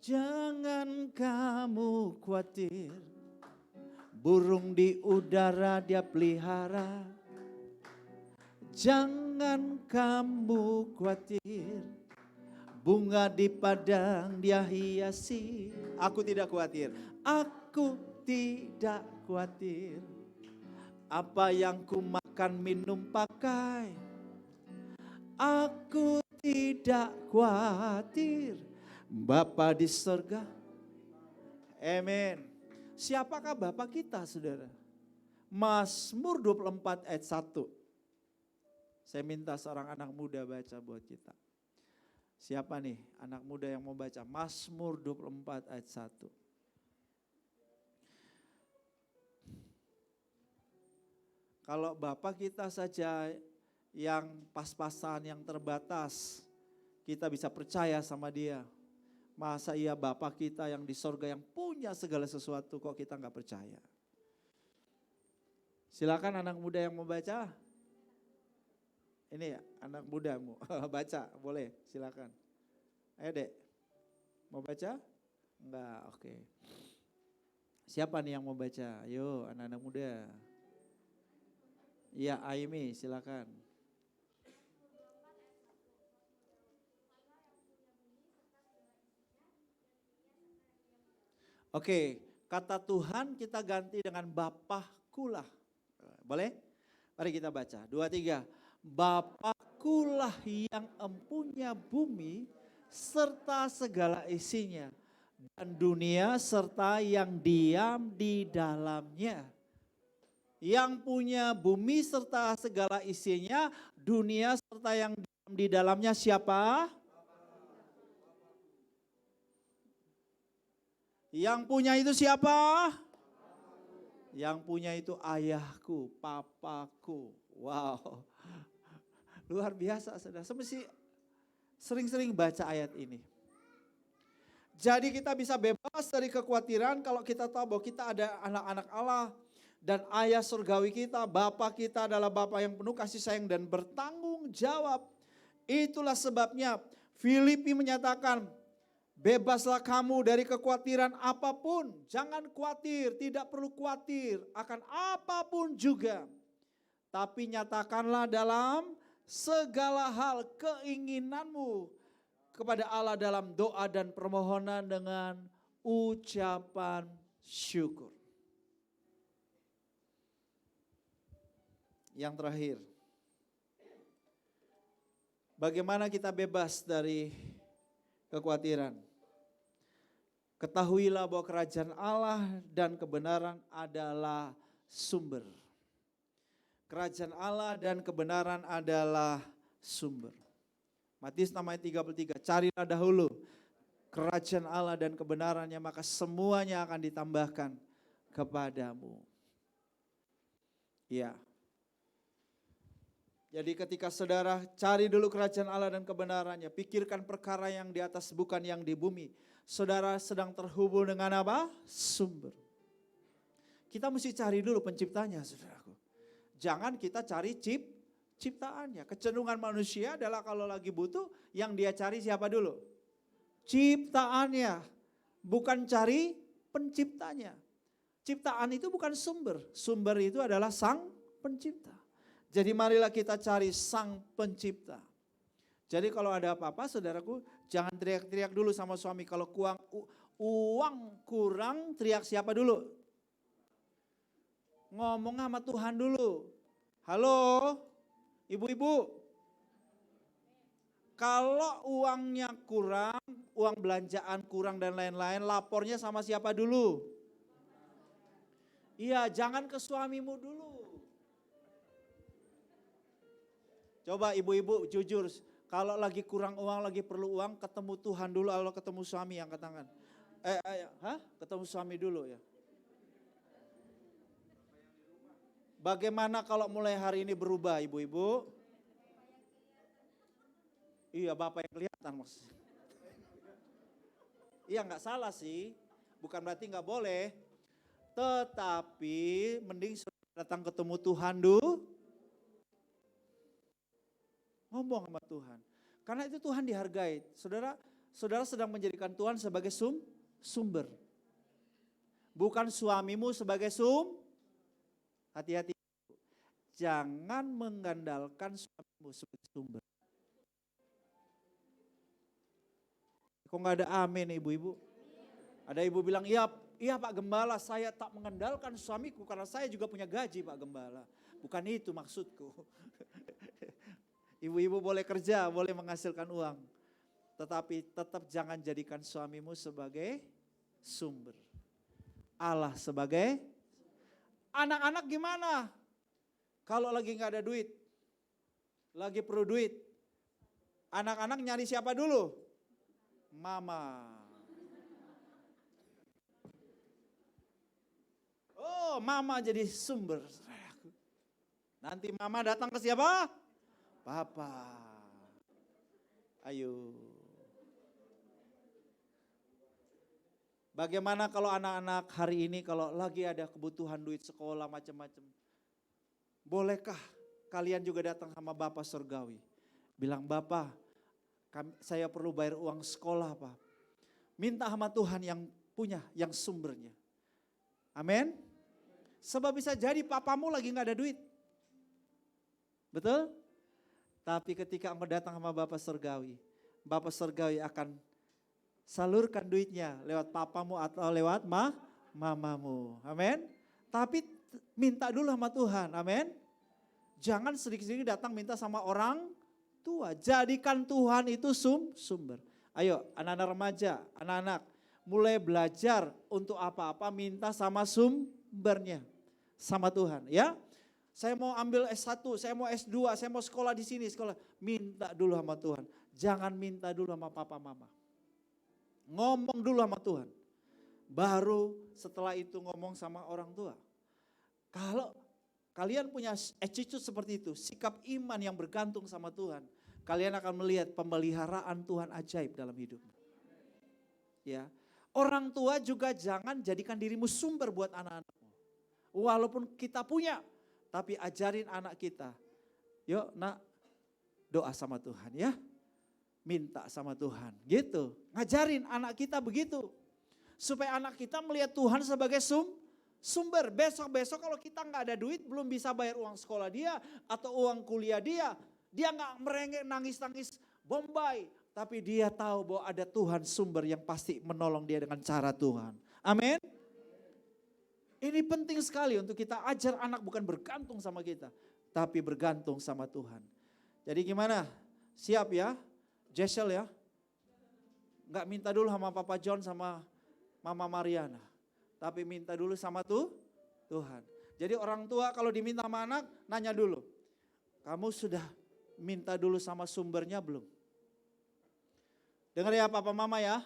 Jangan kamu khawatir, burung di udara dia pelihara. Jangan kamu khawatir, bunga di padang dia hiasi. Aku tidak khawatir, aku tidak khawatir. Apa yang ku makan, minum, pakai. Aku tidak khawatir, Bapa di surga. Amin. Siapakah Bapa kita, saudara? Mazmur 24 ayat 1. Saya minta seorang anak muda baca buat kita. Siapa nih anak muda yang mau baca? Mazmur 24 ayat 1. Kalau Bapak kita saja yang pas-pasan, yang terbatas, kita bisa percaya sama dia. Masa iya Bapak kita yang di sorga yang punya segala sesuatu kok kita nggak percaya? Silakan anak muda yang mau baca. Ini ya anak muda mau baca, boleh silakan. Ayo dek, mau baca? Enggak, oke. Siapa nih yang mau baca? Ayo anak-anak muda. Iya, Aimi, silakan. Oke, kata Tuhan kita ganti dengan Bapakkulah. Boleh? Mari kita baca. 2, 3. Bapakkulah yang empunya bumi serta segala isinya, dan dunia serta yang diam di dalamnya. Yang punya bumi serta segala isinya, dunia serta yang diam di dalamnya siapa? Yang punya itu siapa? Yang punya itu ayahku, papaku. Wow, luar biasa saudara. Semesti sering-sering baca ayat ini. Jadi kita bisa bebas dari kekhawatiran kalau kita tahu bahwa kita ada anak-anak Allah. Dan ayah surgawi kita, Bapa kita adalah Bapa yang penuh kasih sayang dan bertanggung jawab. Itulah sebabnya Filipi menyatakan, bebaslah kamu dari kekhawatiran apapun. Jangan khawatir, tidak perlu khawatir akan apapun juga. Tapi nyatakanlah dalam segala hal keinginanmu kepada Allah dalam doa dan permohonan dengan ucapan syukur. Yang terakhir, bagaimana kita bebas dari kekhawatiran? Ketahuilah bahwa kerajaan Allah dan kebenaran adalah sumber. Kerajaan Allah dan kebenaran adalah sumber. Matius 6 ayat 33, carilah dahulu kerajaan Allah dan kebenarannya, maka semuanya akan ditambahkan kepadamu. Ya. Jadi ketika saudara cari dulu kerajaan Allah dan kebenarannya, pikirkan perkara yang di atas bukan yang di bumi. Saudara sedang terhubung dengan apa? Sumber. Kita mesti cari dulu penciptanya, saudaraku. Jangan kita cari ciptaannya. Kecenderungan manusia adalah kalau lagi butuh, yang dia cari siapa dulu? Ciptaannya, bukan cari penciptanya. Ciptaan itu bukan sumber. Sumber itu adalah sang pencipta. Jadi marilah kita cari sang pencipta. Jadi kalau ada apa-apa saudaraku, jangan teriak-teriak dulu sama suami. Kalau uang kurang, teriak siapa dulu? Ngomong sama Tuhan dulu. Halo, ibu-ibu. Kalau uangnya kurang, uang belanjaan kurang dan lain-lain, lapornya sama siapa dulu? Iya, jangan ke suamimu dulu. Coba ibu-ibu jujur, kalau lagi kurang uang, lagi perlu uang, ketemu Tuhan dulu, kalau ketemu suami angkat tangan. Ketemu suami dulu ya. Bagaimana kalau mulai hari ini berubah ibu-ibu? Iya, Bapak yang kelihatan maksudnya. Iya nggak salah sih, bukan berarti nggak boleh. Tetapi mending Datang ketemu Tuhan dulu. Ngomong sama Tuhan. Karena itu Tuhan dihargai. Saudara sedang menjadikan Tuhan sebagai sumber. Bukan suamimu sebagai hati-hati. Jangan mengandalkan suamimu sebagai sumber. Kok gak ada amin ibu-ibu? Ada ibu bilang, iya Pak Gembala, saya tak mengandalkan suamiku karena saya juga punya gaji Pak Gembala. Bukan itu maksudku. Ibu-ibu boleh kerja, boleh menghasilkan uang. Tetapi tetap jangan jadikan suamimu sebagai sumber. Allah sebagai. Anak-anak gimana? Kalau lagi gak ada duit, lagi perlu duit. Anak-anak nyari siapa dulu? Mama. Oh, mama jadi sumber. Nanti mama datang ke siapa? Papa. Ayo. Bagaimana kalau anak-anak hari ini kalau lagi ada kebutuhan duit sekolah macam-macam. Bolehkah kalian juga datang sama Bapak Surgawi? Bilang, Bapak, saya perlu bayar uang sekolah Pak. Minta sama Tuhan yang punya, yang sumbernya. Amin. Sebab bisa jadi papamu lagi gak ada duit. Betul? Tapi ketika engkau datang sama Bapak Surgawi akan salurkan duitnya lewat papamu atau lewat mamamu. Amin. Tapi minta dulu sama Tuhan. Amin. Jangan sedikit-sedikit datang minta sama orang tua. Jadikan Tuhan itu sumber. Ayo anak-anak remaja, anak-anak mulai belajar untuk apa-apa minta sama sumbernya. Sama Tuhan ya. Saya mau ambil S1, saya mau S2, saya mau sekolah di sini, sekolah. Minta dulu sama Tuhan. Jangan minta dulu sama papa mama. Ngomong dulu sama Tuhan. Baru setelah itu ngomong sama orang tua. Kalau kalian punya attitude seperti itu, sikap iman yang bergantung sama Tuhan, kalian akan melihat pemeliharaan Tuhan ajaib dalam hidupmu. Ya. Orang tua juga jangan jadikan dirimu sumber buat anak-anakmu. Walaupun kita punya, tapi ajarin anak kita. Yuk nak, doa sama Tuhan ya. Minta sama Tuhan gitu. Ngajarin anak kita begitu. Supaya anak kita melihat Tuhan sebagai sumber. Besok-besok kalau kita gak ada duit, belum bisa bayar uang sekolah dia atau uang kuliah dia. Dia gak merengek nangis-nangis Bombay. Tapi dia tahu bahwa ada Tuhan sumber yang pasti menolong dia dengan cara Tuhan. Amin. Ini penting sekali untuk kita ajar anak bukan bergantung sama kita. Tapi bergantung sama Tuhan. Jadi gimana? Siap ya? Jessel ya? Gak minta dulu sama Papa John sama Mama Mariana. Tapi minta dulu sama Tuhan. Jadi orang tua kalau diminta sama anak, nanya dulu. Kamu sudah minta dulu sama sumbernya belum? Dengar ya Papa Mama ya.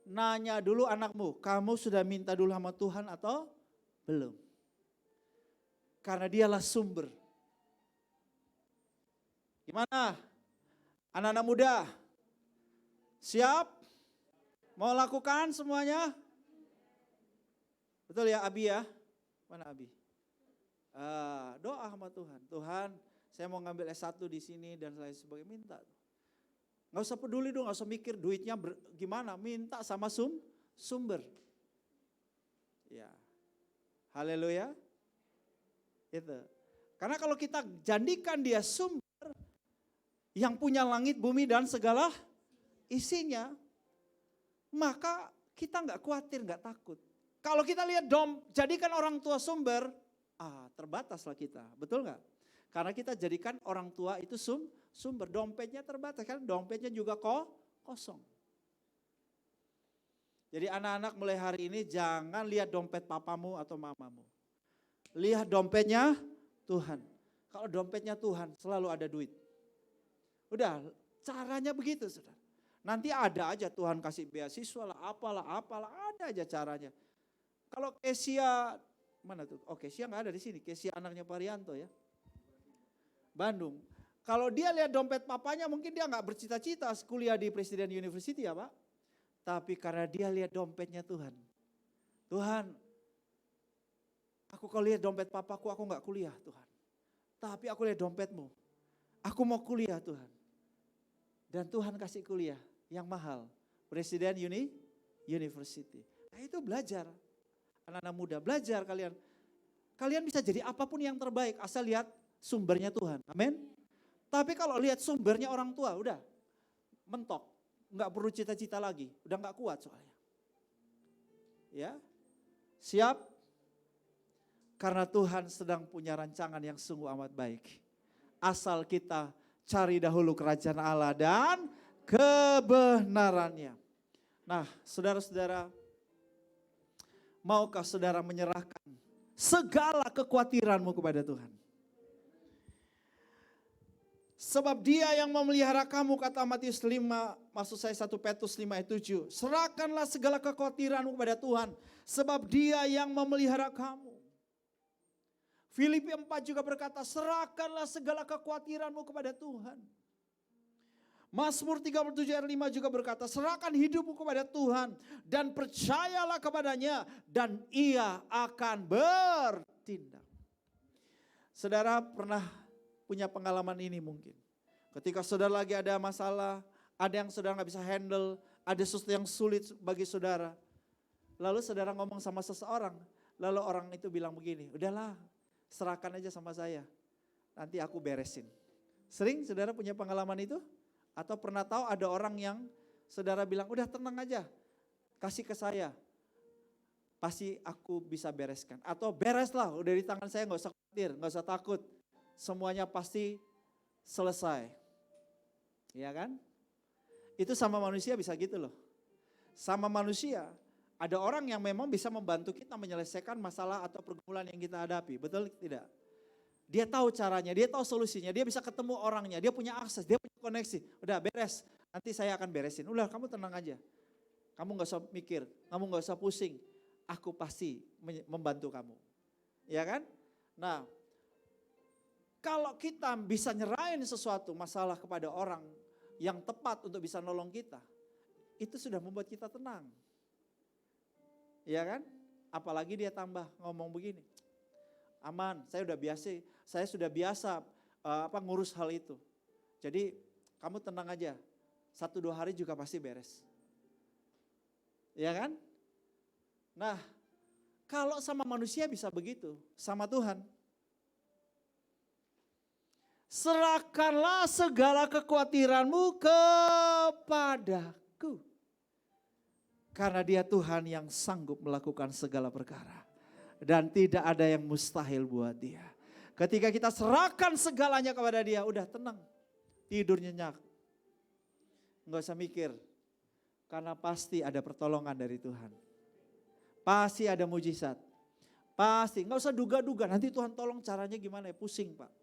Nanya dulu anakmu, kamu sudah minta dulu sama Tuhan atau belum? Karena dialah sumber. Gimana? Anak-anak muda, siap? Mau lakukan semuanya? Betul ya Abi ya? Mana Abi? Doa sama Tuhan. Tuhan, saya mau ngambil S1 di sini dan lain sebagainya. Minta. Gak usah peduli dong, gak usah mikir duitnya gimana. Minta sama sumber. Ya. Haleluya. Itu. Karena kalau kita jadikan dia sumber yang punya langit, bumi dan segala isinya, maka kita gak khawatir, gak takut. Kalau kita lihat jadikan orang tua sumber, terbataslah kita, betul gak? Karena kita jadikan orang tua itu sumber, dompetnya terbatas, kan dompetnya juga kosong. Jadi anak-anak mulai hari ini jangan lihat dompet papamu atau mamamu. Lihat dompetnya Tuhan. Kalau dompetnya Tuhan selalu ada duit. Udah caranya begitu saudara. Nanti ada aja Tuhan kasih beasiswa lah, apalah, ada aja caranya. Kalau Kesia, mana tuh? Oh Kesia gak ada di sini, Kesia anaknya Parianto ya. Bandung. Kalau dia lihat dompet papanya mungkin dia gak bercita-cita kuliah di Presiden University ya Pak. Tapi karena dia lihat dompetnya Tuhan. Tuhan, Aku kalau lihat dompet papaku, aku gak kuliah Tuhan. Tapi aku lihat dompetmu. Aku mau kuliah Tuhan. Dan Tuhan kasih kuliah yang mahal. Presiden University. Nah itu belajar. Anak-anak muda belajar kalian. Kalian bisa jadi apapun yang terbaik asal lihat sumbernya Tuhan. Amin. Tapi kalau lihat sumbernya orang tua udah mentok. Nggak perlu cita-cita lagi. Udah nggak kuat soalnya. Ya. Siap? Karena Tuhan sedang punya rancangan yang sungguh amat baik. Asal kita cari dahulu kerajaan Allah dan kebenarannya. Nah, saudara-saudara, maukah saudara menyerahkan segala kekhawatiranmu kepada Tuhan? Sebab Dia yang memelihara kamu, kata Matius 5, maksud saya 1 Petrus 5 ayat 7. Serahkanlah segala kekhawatiranmu kepada Tuhan, sebab Dia yang memelihara kamu. Filipi 4 juga berkata, serahkanlah segala kekhawatiranmu kepada Tuhan. Mazmur 37 ayat 5 juga berkata, serahkan hidupmu kepada Tuhan dan percayalah kepadanya dan Ia akan bertindak. Saudara pernah punya pengalaman ini mungkin. Ketika saudara lagi ada masalah, ada yang saudara gak bisa handle, ada sesuatu yang sulit bagi saudara. Lalu saudara ngomong sama seseorang, lalu orang itu bilang begini, udahlah serahkan aja sama saya, nanti aku beresin. Sering saudara punya pengalaman itu? Atau pernah tahu ada orang yang saudara bilang, udah tenang aja, kasih ke saya, pasti aku bisa bereskan. Atau bereslah, udah di tangan saya, gak usah khawatir, gak usah takut, semuanya pasti selesai. Ya kan? Itu sama manusia bisa gitu loh. Sama manusia, ada orang yang memang bisa membantu kita menyelesaikan masalah atau pergumulan yang kita hadapi. Betul tidak? Dia tahu caranya, dia tahu solusinya, dia bisa ketemu orangnya, dia punya akses, dia punya koneksi. Udah beres, nanti saya akan beresin. Udah kamu tenang aja. Kamu gak usah mikir, kamu gak usah pusing. Aku pasti membantu kamu. Ya kan? Nah, kalau kita bisa nyerahin sesuatu masalah kepada orang yang tepat untuk bisa nolong kita, itu sudah membuat kita tenang. Iya kan? Apalagi dia tambah ngomong begini, aman, saya sudah biasa ngurus hal itu. Jadi kamu tenang aja, 1-2 hari juga pasti beres. Iya kan? Nah, kalau sama manusia bisa begitu, sama Tuhan. Serahkanlah segala kekhawatiranmu kepadaku. Karena Dia Tuhan yang sanggup melakukan segala perkara. Dan tidak ada yang mustahil buat Dia. Ketika kita serahkan segalanya kepada Dia, udah tenang. Tidur nyenyak. Enggak usah mikir. Karena pasti ada pertolongan dari Tuhan. Pasti ada mujizat. Pasti, enggak usah duga-duga. Nanti Tuhan tolong caranya gimana ya? Pusing Pak,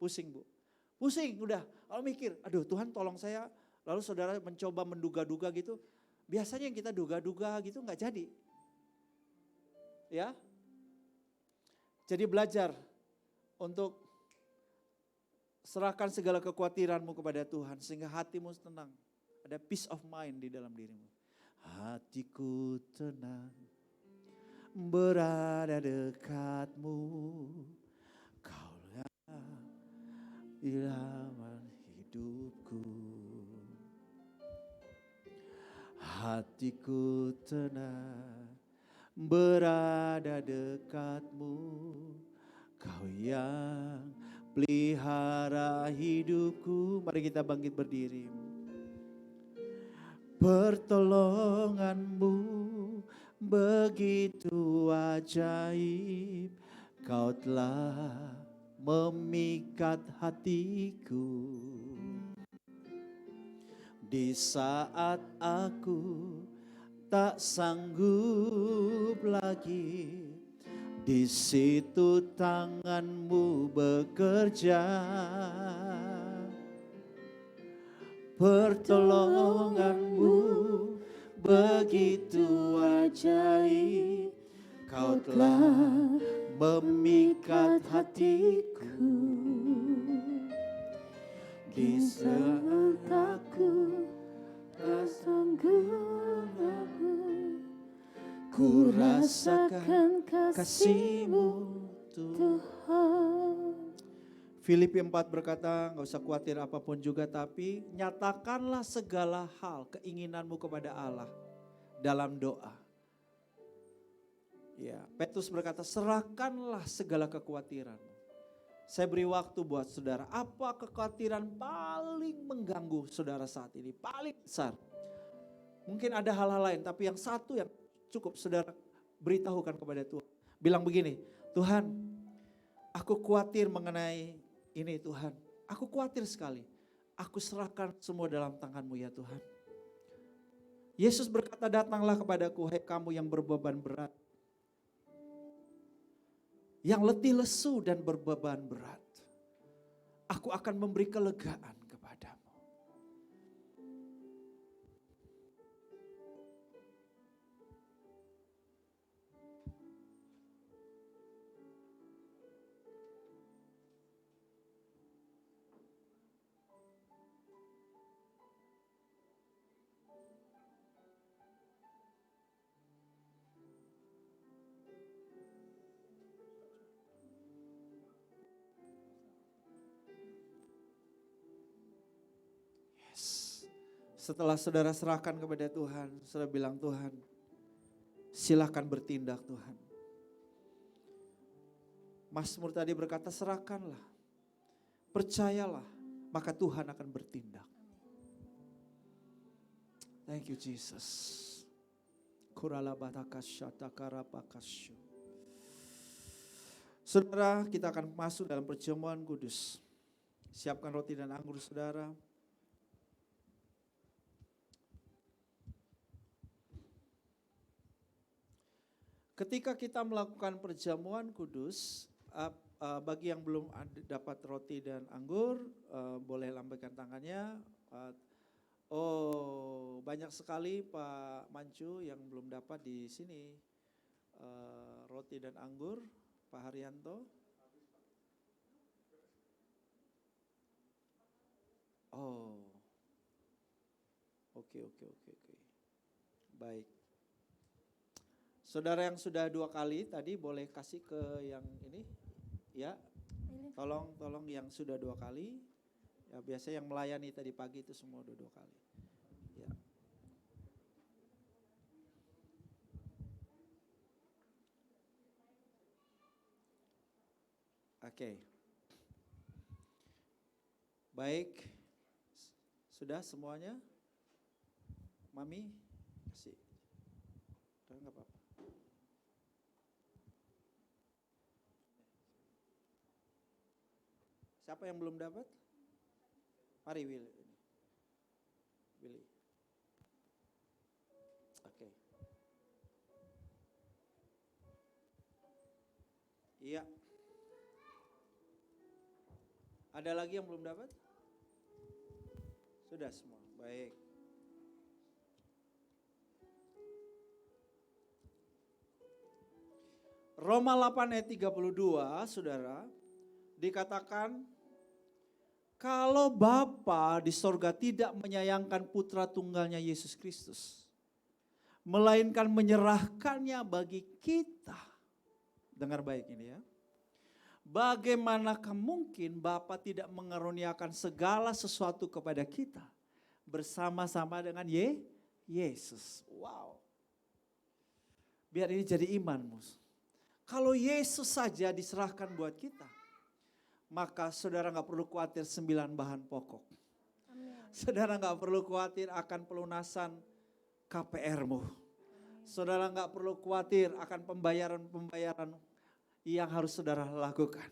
pusing Bu. Pusing udah, kalau mikir, aduh Tuhan tolong saya. Lalu saudara mencoba menduga-duga gitu. Biasanya yang kita duga-duga gitu nggak jadi. Ya. Jadi belajar untuk serahkan segala kekhawatiranmu kepada Tuhan sehingga hatimu tenang. Ada peace of mind di dalam dirimu. Hatiku tenang berada dekatmu. Kaulah ilaman hidupku. Hatiku tenang berada dekatmu, Kau yang pelihara hidupku. Mari kita bangkit berdiri. Pertolonganmu begitu ajaib, Kau telah memikat hatiku. Di saat aku tak sanggup lagi, di situ tanganmu bekerja. Pertolonganmu begitu ajaib, Kau telah memikat hatiku. Di saat aku tak sanggup lagi, Ku rasakan kasih-Mu Tuhan. Tuhan. Filipi 4 berkata, nggak usah khawatir apapun juga, tapi nyatakanlah segala hal keinginanmu kepada Allah dalam doa. Ya, Petrus berkata, serahkanlah segala kekhawatiranmu. Saya beri waktu buat saudara, apa kekhawatiran paling mengganggu saudara saat ini, paling besar? Mungkin ada hal-hal lain, tapi yang satu yang cukup saudara beritahukan kepada Tuhan. Bilang begini, Tuhan, aku khawatir mengenai ini Tuhan. Aku khawatir sekali. Aku serahkan semua dalam tangan-Mu ya Tuhan. Yesus berkata, datanglah kepadaku, hai kamu yang berbeban berat. Yang letih lesu dan berbeban berat. Aku akan memberi kelegaan kepadamu. Setelah saudara serahkan kepada Tuhan, saudara bilang, Tuhan, silakan bertindak Tuhan. Mazmur tadi berkata, serahkanlah, percayalah, maka Tuhan akan bertindak. Thank you Jesus. Saudara, kita akan masuk dalam perjamuan kudus. Siapkan roti dan anggur saudara. Ketika kita melakukan perjamuan kudus, bagi yang belum dapat roti dan anggur, boleh lambaikan tangannya. Banyak sekali Pak Mancu yang belum dapat di sini roti dan anggur. Pak Haryanto. Oke. Baik. Saudara yang sudah 2 kali tadi boleh kasih ke yang ini, ya. Tolong yang sudah 2 kali. Ya, biasanya yang melayani tadi pagi itu semua udah 2 kali. Ya. Oke. Baik. Sudah semuanya? Mami, kasih. Enggak apa-apa. Siapa yang belum dapat? Mari Willy. Oke. Iya. Ada lagi yang belum dapat? Sudah semua. Baik. Roma 8 ayat 32, saudara, dikatakan, kalau Bapa di sorga tidak menyayangkan putra tunggalnya Yesus Kristus, melainkan menyerahkannya bagi kita. Dengar baik ini ya. Bagaimanakah mungkin Bapa tidak mengaruniakan segala sesuatu kepada kita bersama-sama dengan Yesus. Wow. Biar ini jadi imanmu. Kalau Yesus saja diserahkan buat kita, maka saudara gak perlu khawatir 9 bahan pokok. Amin. Saudara gak perlu khawatir akan pelunasan KPR-mu. Saudara gak perlu khawatir akan pembayaran-pembayaran yang harus saudara lakukan.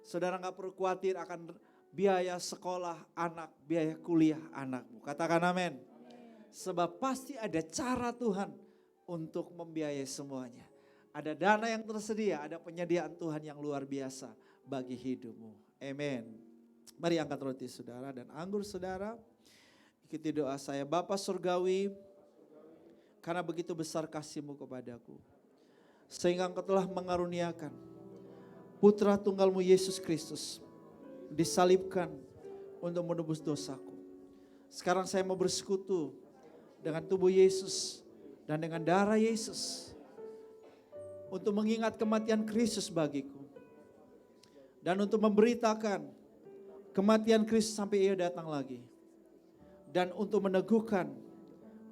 Saudara gak perlu khawatir akan biaya sekolah anak, biaya kuliah anakmu. Katakan amin. Sebab pasti ada cara Tuhan untuk membiayai semuanya. Ada dana yang tersedia, ada penyediaan Tuhan yang luar biasa bagi hidupmu. Amin. Mari angkat roti saudara dan anggur saudara. Ikuti doa saya. Bapa Surgawi, karena begitu besar kasih-Mu kepadaku, sehingga Engkau telah mengaruniakan putra tunggal-Mu Yesus Kristus disalibkan untuk menebus dosaku. Sekarang saya mau bersekutu dengan tubuh Yesus dan dengan darah Yesus untuk mengingat kematian Kristus bagiku. Dan untuk memberitakan kematian Kristus sampai ia datang lagi. Dan untuk meneguhkan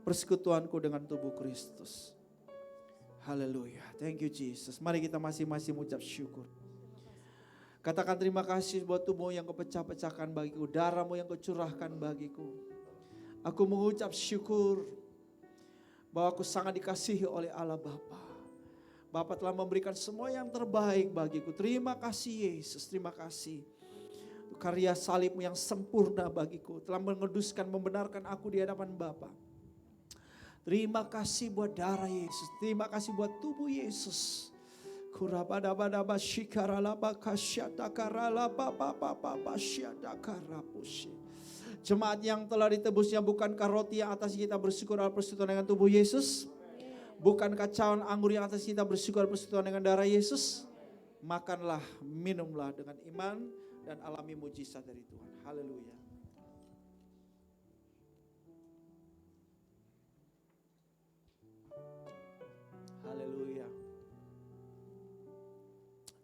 persekutuanku dengan tubuh Kristus. Haleluya. Thank you Jesus. Mari kita masing-masing mengucap syukur. Katakan terima kasih buat tubuhmu yang kau pecah-pecahkan bagiku. Darahmu yang kau curahkan bagiku. Aku mengucap syukur bahwa aku sangat dikasihi oleh Allah Bapa. Bapa telah memberikan semua yang terbaik bagiku. Terima kasih Yesus. Terima kasih. Karya salibmu yang sempurna bagiku. Telah menguduskan, membenarkan aku di hadapan Bapa. Terima kasih buat darah Yesus. Terima kasih buat tubuh Yesus. Jemaat yang telah ditebusnya, bukankah roti yang atas kita bersyukur atas persekutuan dengan tubuh Yesus? Bukankah cawan anggur yang atas kita bersyukur atas persekutuan dengan darah Yesus? Makanlah, minumlah dengan iman dan alami mujizat dari Tuhan. Haleluya. Haleluya.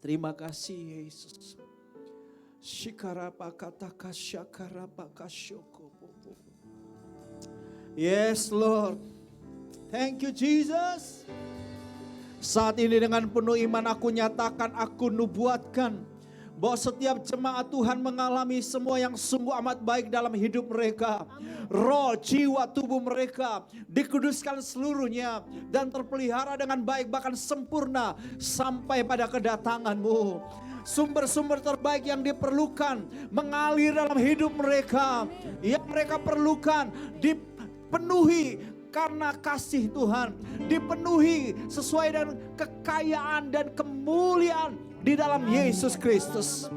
Terima kasih Yesus. Yes Lord. Thank you Jesus. Saat ini dengan penuh iman aku nyatakan, aku nubuatkan bahwa setiap jemaat Tuhan mengalami semua yang sungguh amat baik dalam hidup mereka. Roh, jiwa, tubuh mereka dikuduskan seluruhnya dan terpelihara dengan baik, bahkan sempurna sampai pada kedatangan-Mu. Sumber-sumber terbaik yang diperlukan mengalir dalam hidup mereka. Yang mereka perlukan dipenuhi karena kasih Tuhan. Dipenuhi sesuai dengan kekayaan dan kemuliaan di dalam Yesus Kristus.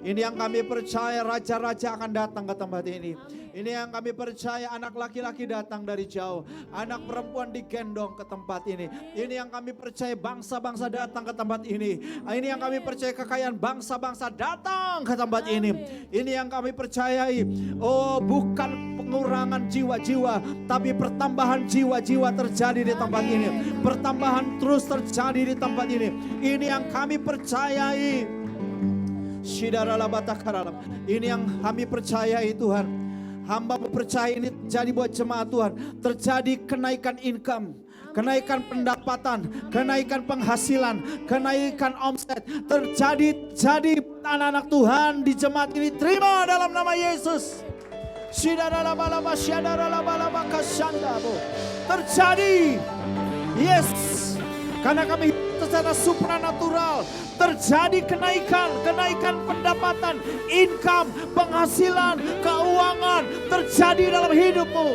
Ini yang kami percaya, raja-raja akan datang ke tempat ini. Ini yang kami percaya, anak laki-laki datang dari jauh. Anak perempuan digendong ke tempat ini. Ini yang kami percaya, bangsa-bangsa datang ke tempat ini. Ini yang kami percaya, kekayaan bangsa-bangsa datang ke tempat ini. Ini yang kami percayai. Oh, bukan pengurangan jiwa-jiwa, tapi pertambahan jiwa-jiwa terjadi di tempat ini. Pertambahan terus terjadi di tempat ini. Ini yang kami percayai. Ini yang kami percayai Tuhan. Hamba percaya ini terjadi buat jemaat Tuhan. Terjadi kenaikan income, kenaikan pendapatan, kenaikan penghasilan, kenaikan omset. Terjadi anak-anak Tuhan di jemaat ini. Terima dalam nama Yesus. Terjadi. Yes. Karena kami secara supranatural terjadi kenaikan pendapatan, income, penghasilan, keuangan terjadi dalam hidupmu.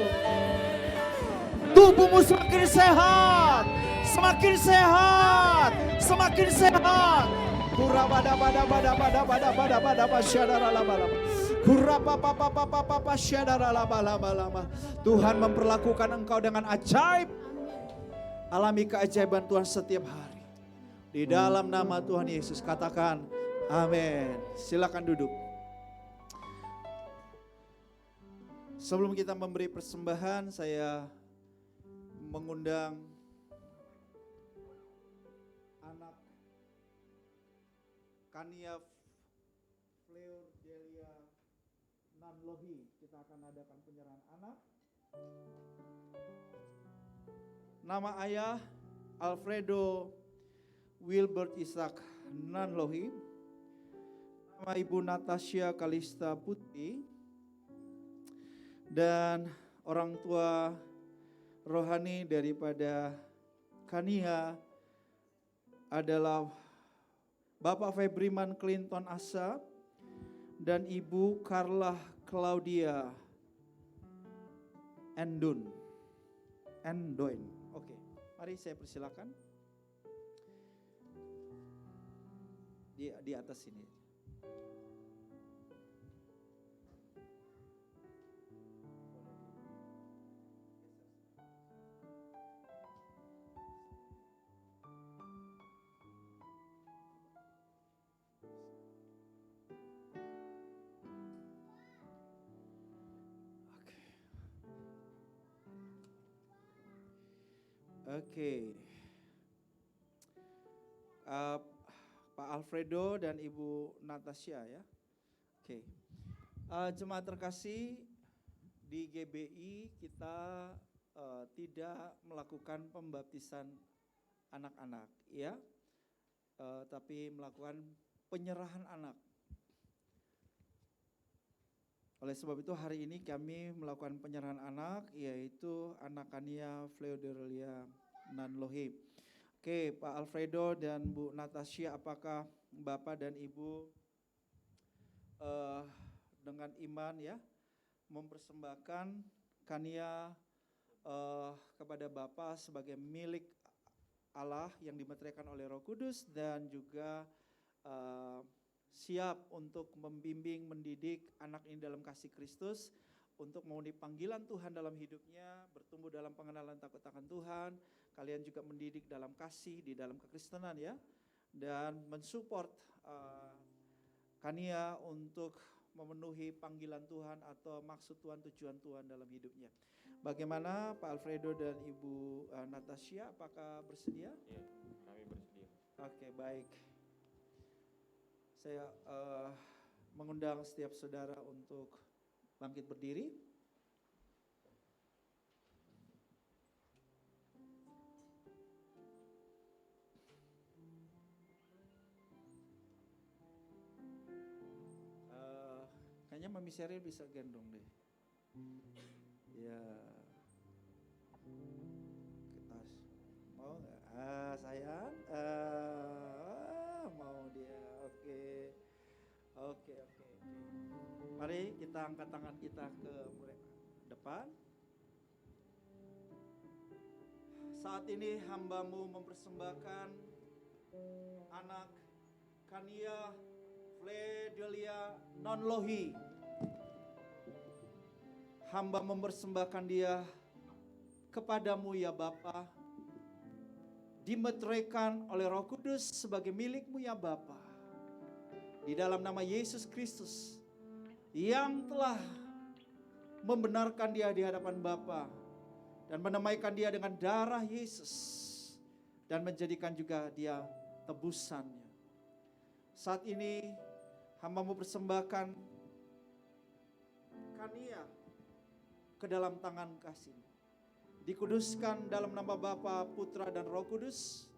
Tubuhmu semakin sehat, semakin sehat, semakin sehat. Tuhan memperlakukan engkau dengan ajaib. Alami keajaiban Tuhan setiap hari. Di dalam nama Tuhan Yesus katakan amin. Silakan duduk. Sebelum kita memberi persembahan, saya mengundang anak Kania Fleur Delia Nanlohi. Kita akan adakan penyerahan anak. Nama ayah Alfredo Wilbert Isaac Nanlohi. Nama ibu Natasha Kalista Putri. Dan orang tua rohani daripada Kania adalah Bapak Febriman Clinton Asa dan Ibu Carla Claudia Endoin. Oke, mari saya persilakan. Di atas sini. Oke. Pak Alfredo dan Ibu Natasha ya. Oke. Jemaat terkasih, di GBI kita tidak melakukan pembaptisan anak-anak ya. Tapi melakukan penyerahan anak. Oleh sebab itu hari ini kami melakukan penyerahan anak, yaitu anak Kania Fleodorelia Nanlohi. Oke, Pak Alfredo dan Bu Natasha, apakah Bapak dan Ibu dengan iman ya mempersembahkan Kania kepada Bapak sebagai milik Allah yang dimeteraikan oleh Roh Kudus, dan juga siap untuk membimbing, mendidik anak ini dalam kasih Kristus, untuk memenuhi panggilan Tuhan dalam hidupnya, bertumbuh dalam pengenalan takut akan Tuhan. Kalian juga mendidik dalam kasih, di dalam kekristenan ya, dan mensupport Kania untuk memenuhi panggilan Tuhan atau maksud Tuhan, tujuan Tuhan dalam hidupnya. Bagaimana Pak Alfredo dan Ibu Natasha, apakah bersedia? Ya, kami bersedia. Oke, baik. Saya mengundang setiap saudara untuk bangkit berdiri. Kayaknya Mami Sheryl bisa gendong deh. Ya. Kita mau nggak? Sayang. Mau dia. Oke. Mari kita angkat tangan kita ke depan. Saat ini hamba-Mu mempersembahkan anak Kania Fleodorelia Nanlohi. Hamba mempersembahkan dia kepadamu ya Bapa, dimeteraikan oleh Roh Kudus sebagai milik-Mu ya Bapa. Di dalam nama Yesus Kristus yang telah membenarkan dia di hadapan Bapa dan menamaikan dia dengan darah Yesus dan menjadikan juga dia tebusannya. Saat ini hamba mau persembahkan Kania ke dalam tangan kasih. Dikuduskan dalam nama Bapa, Putra dan Roh Kudus,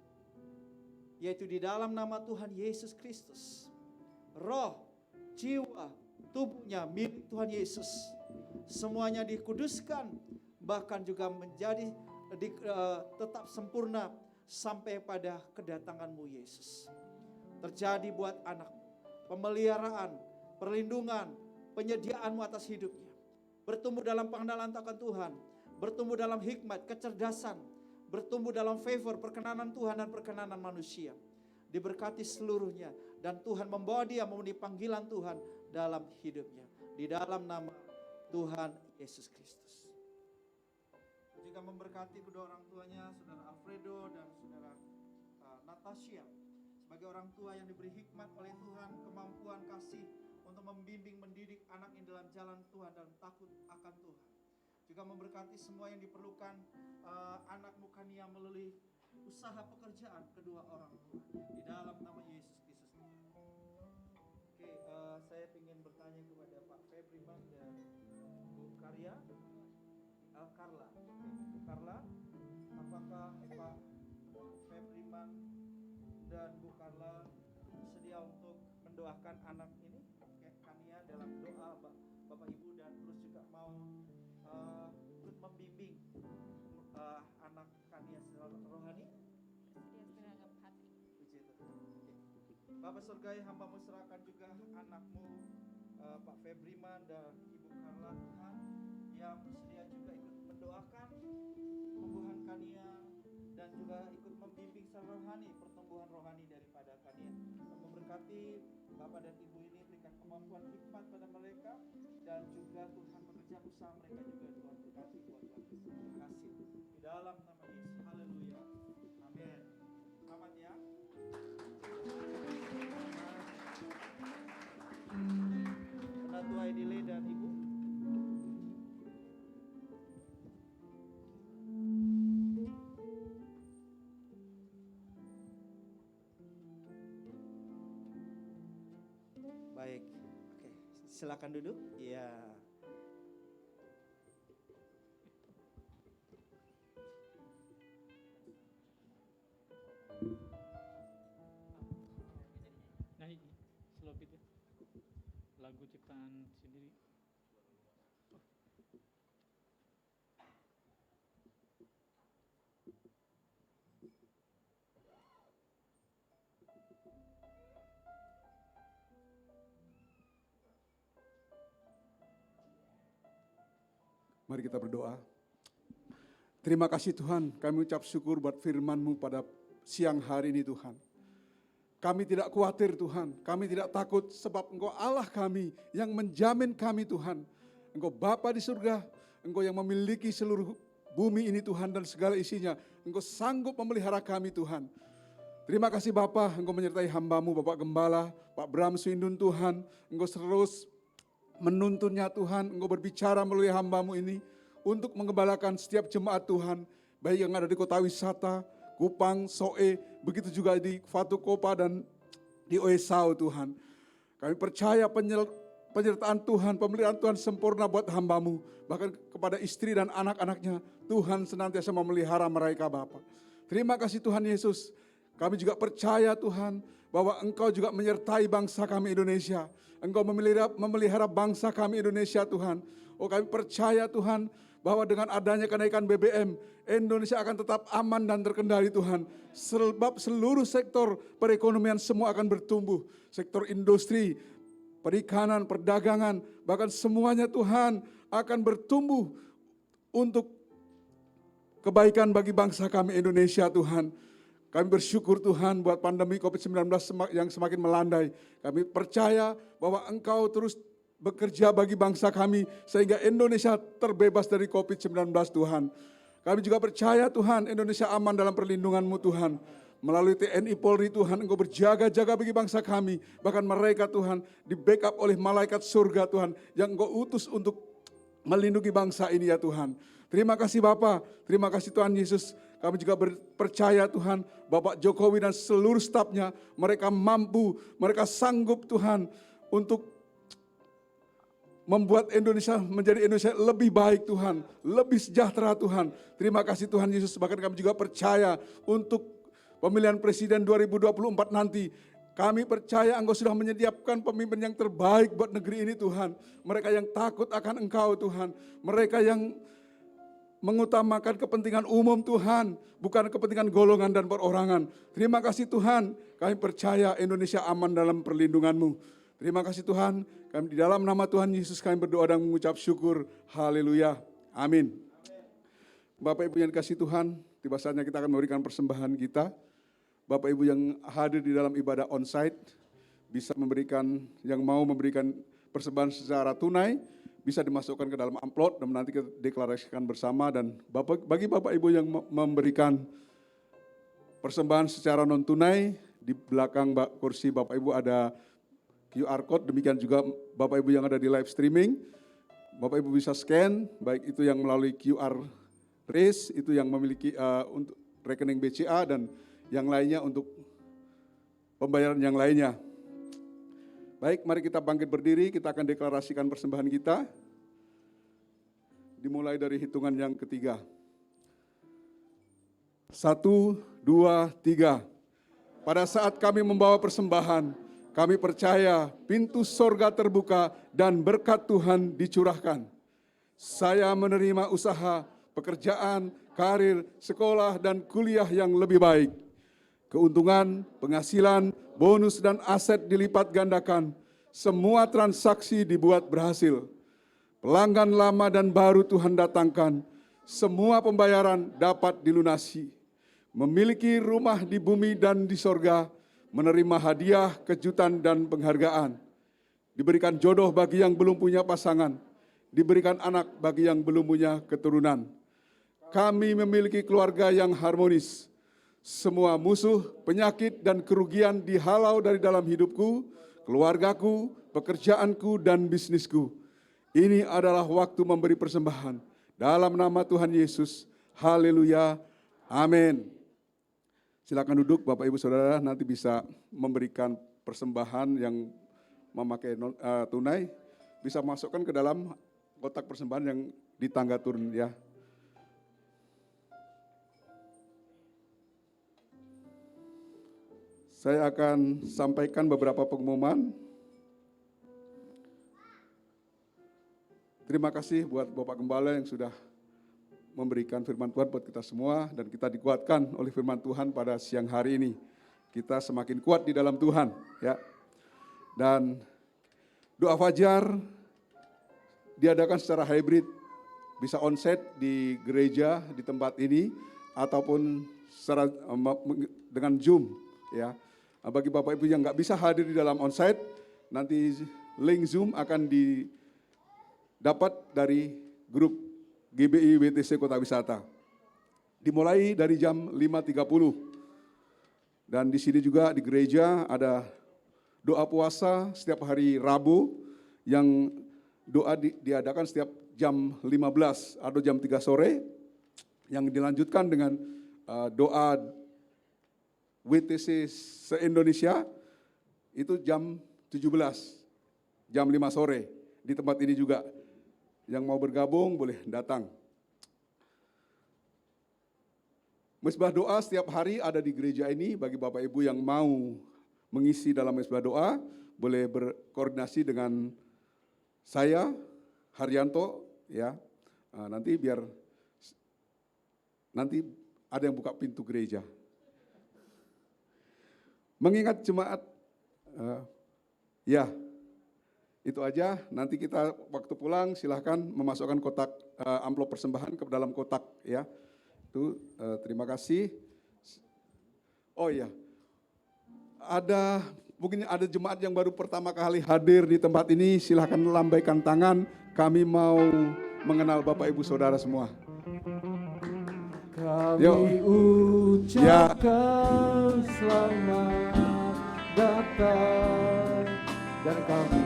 yaitu di dalam nama Tuhan Yesus Kristus. Roh, jiwa, tubuhnya milik Tuhan Yesus. Semuanya dikuduskan, bahkan juga menjadi tetap sempurna sampai pada kedatangan-Mu Yesus. Terjadi buat anak, pemeliharaan, perlindungan, penyediaan-Mu atas hidupnya. Bertumbuh dalam pengenalan akan Tuhan, bertumbuh dalam hikmat, kecerdasan, bertumbuh dalam favor, perkenanan Tuhan dan perkenanan manusia. Diberkati seluruhnya, dan Tuhan membawa dia memenuhi panggilan Tuhan dalam hidupnya. Di dalam nama Tuhan Yesus Kristus. Juga memberkati kedua orang tuanya, Saudara Alfredo dan Saudara Natasha, sebagai orang tua yang diberi hikmat oleh Tuhan, kemampuan kasih untuk membimbing, mendidik anak ini dalam jalan Tuhan dan takut akan Tuhan. Juga memberkati semua yang diperlukan anak-Mu Kania melalui usaha pekerjaan kedua orang tua, di dalam nama Yesus Kristus. Oke, saya ingin bertanya kepada Pak Febriman dan Bu Karya, Carla. Bu Carla, apakah Pak Febriman dan Bu Carla sedia untuk mendoakan anak ini, Kania, dalam doa Bapak Ibu, dan terus juga mau ikut membimbing anak Kania secara rohani? Bersedia seragam hati. Puji Tuhan. Bapak Surgawi, hamba-Mu serahkan juga anak-Mu Pak Febriman dan Ibu Carla, Tuhan, yang bersedia juga ikut mendoakan pertumbuhan Kania dan juga ikut membimbing secara rohani, pertumbuhan rohani daripada Kania. Memberkati Bapak dan Ibu ini, berikan kemampuan hikmat pada mereka, dan juga Tuhan pekerjaan usaha mereka juga Tuhan berkati buat Tuhan Yesus. Terima kasih. Di dalam nama Yesus. Haleluya. Amin. Selamat ya. Penatua Edile dan Ibu. Baik, oke, silakan duduk. Ya. Nah, slow beat ya. Lagu ciptaan sendiri. Mari kita berdoa. Terima kasih Tuhan, kami ucap syukur buat firman-Mu pada siang hari ini Tuhan. Kami tidak khawatir Tuhan, kami tidak takut sebab Engkau Allah kami yang menjamin kami Tuhan. Engkau Bapa di surga, Engkau yang memiliki seluruh bumi ini Tuhan dan segala isinya. Engkau sanggup memelihara kami Tuhan. Terima kasih Bapa, Engkau menyertai hamba-Mu Bapak Gembala, Pak Bram Swindun Tuhan. Engkau terus menuntunnya Tuhan, Engkau berbicara melalui hamba-Mu ini untuk mengembalakan setiap jemaat Tuhan, baik yang ada di kota wisata, Kupang, Soe, begitu juga di Fatu Kopa dan di Oesau Tuhan. Kami percaya penyertaan Tuhan, pemeliharaan Tuhan sempurna buat hamba-Mu, bahkan kepada istri dan anak-anaknya, Tuhan senantiasa memelihara mereka Bapa. Terima kasih Tuhan Yesus, kami juga percaya Tuhan, bahwa Engkau juga menyertai bangsa kami Indonesia. Engkau memelihara bangsa kami Indonesia Tuhan. Oh kami percaya Tuhan, bahwa dengan adanya kenaikan BBM, Indonesia akan tetap aman dan terkendali Tuhan. Sebab seluruh sektor perekonomian semua akan bertumbuh. Sektor industri, perikanan, perdagangan, bahkan semuanya Tuhan akan bertumbuh untuk kebaikan bagi bangsa kami Indonesia Tuhan. Kami bersyukur Tuhan buat pandemi COVID-19 yang semakin melandai. Kami percaya bahwa Engkau terus bekerja bagi bangsa kami sehingga Indonesia terbebas dari COVID-19 Tuhan. Kami juga percaya Tuhan Indonesia aman dalam perlindungan-Mu Tuhan. Melalui TNI Polri Tuhan Engkau berjaga-jaga bagi bangsa kami. Bahkan mereka Tuhan di backup oleh malaikat surga Tuhan yang Engkau utus untuk melindungi bangsa ini ya Tuhan. Terima kasih Bapa, terima kasih Tuhan Yesus. Kami juga percaya Tuhan Bapak Jokowi dan seluruh stafnya mereka mampu, mereka sanggup Tuhan untuk membuat Indonesia menjadi Indonesia lebih baik Tuhan, lebih sejahtera Tuhan. Terima kasih Tuhan Yesus, bahkan kami juga percaya untuk pemilihan presiden 2024 nanti. Kami percaya Engkau sudah menyediakan pemimpin yang terbaik buat negeri ini Tuhan. Mereka yang takut akan Engkau Tuhan, mereka yang mengutamakan kepentingan umum Tuhan, bukan kepentingan golongan dan perorangan. Terima kasih Tuhan, kami percaya Indonesia aman dalam perlindungan-Mu. Terima kasih Tuhan, kami di dalam nama Tuhan Yesus kami berdoa dan mengucap syukur. Haleluya. Amin. Bapak Ibu yang dikasihi Tuhan, tiba saatnya kita akan memberikan persembahan kita. Bapak Ibu yang hadir di dalam ibadah onsite, bisa memberikan, yang mau memberikan persembahan secara tunai, bisa dimasukkan ke dalam amplop dan nanti kita deklarasikan bersama. Dan bagi Bapak Ibu yang memberikan persembahan secara non tunai, di belakang kursi Bapak Ibu ada QR code, demikian juga Bapak Ibu yang ada di live streaming, Bapak Ibu bisa scan, baik itu yang melalui QR Trace, itu yang memiliki untuk rekening BCA dan yang lainnya untuk pembayaran yang lainnya. Baik, mari kita bangkit berdiri, kita akan deklarasikan persembahan kita. Dimulai dari hitungan yang ketiga. 1, 2, 3. Pada saat kami membawa persembahan, kami percaya pintu sorga terbuka dan berkat Tuhan dicurahkan. Saya menerima usaha, pekerjaan, karir, sekolah, dan kuliah yang lebih baik. Keuntungan, penghasilan, bonus, dan aset dilipat gandakan. Semua transaksi dibuat berhasil. Pelanggan lama dan baru Tuhan datangkan. Semua pembayaran dapat dilunasi. Memiliki rumah di bumi dan di sorga. Menerima hadiah, kejutan, dan penghargaan. Diberikan jodoh bagi yang belum punya pasangan. Diberikan anak bagi yang belum punya keturunan. Kami memiliki keluarga yang harmonis. Semua musuh, penyakit, dan kerugian dihalau dari dalam hidupku, keluargaku, pekerjaanku, dan bisnisku. Ini adalah waktu memberi persembahan. Dalam nama Tuhan Yesus, haleluya, amin. Silakan duduk Bapak Ibu Saudara, nanti bisa memberikan persembahan yang memakai tunai, bisa masukkan ke dalam kotak persembahan yang di tangga turun ya. Saya akan sampaikan beberapa pengumuman. Terima kasih buat Bapak Gembala yang sudah memberikan firman Tuhan buat kita semua dan kita dikuatkan oleh firman Tuhan pada siang hari ini. Kita semakin kuat di dalam Tuhan ya. Dan doa fajar diadakan secara hybrid, bisa onsite di gereja di tempat ini ataupun secara dengan Zoom ya. Bagi Bapak Ibu yang nggak bisa hadir di dalam onsite, nanti link Zoom akan didapat dari grup GBI WTC Kota Wisata. Dimulai dari jam 5.30. Dan di sini juga di gereja ada doa puasa setiap hari Rabu yang doa diadakan setiap jam 15 atau jam 3 sore yang dilanjutkan dengan doa WTC se-Indonesia itu jam 17, jam 5 sore di tempat ini juga. Yang mau bergabung boleh datang. Mesbah doa setiap hari ada di gereja ini. Bagi Bapak Ibu yang mau mengisi dalam mesbah doa, boleh berkoordinasi dengan saya, Haryanto, ya. Nanti ada yang buka pintu gereja. Mengingat jemaat, ya itu aja. Nanti kita waktu pulang silahkan memasukkan kotak amplop persembahan ke dalam kotak, ya. Itu terima kasih. Oh iya, mungkin ada jemaat yang baru pertama kali hadir di tempat ini, silahkan lambaikan tangan. Kami mau mengenal Bapak Ibu Saudara semua. Kami ucapkan selamat datang dan kami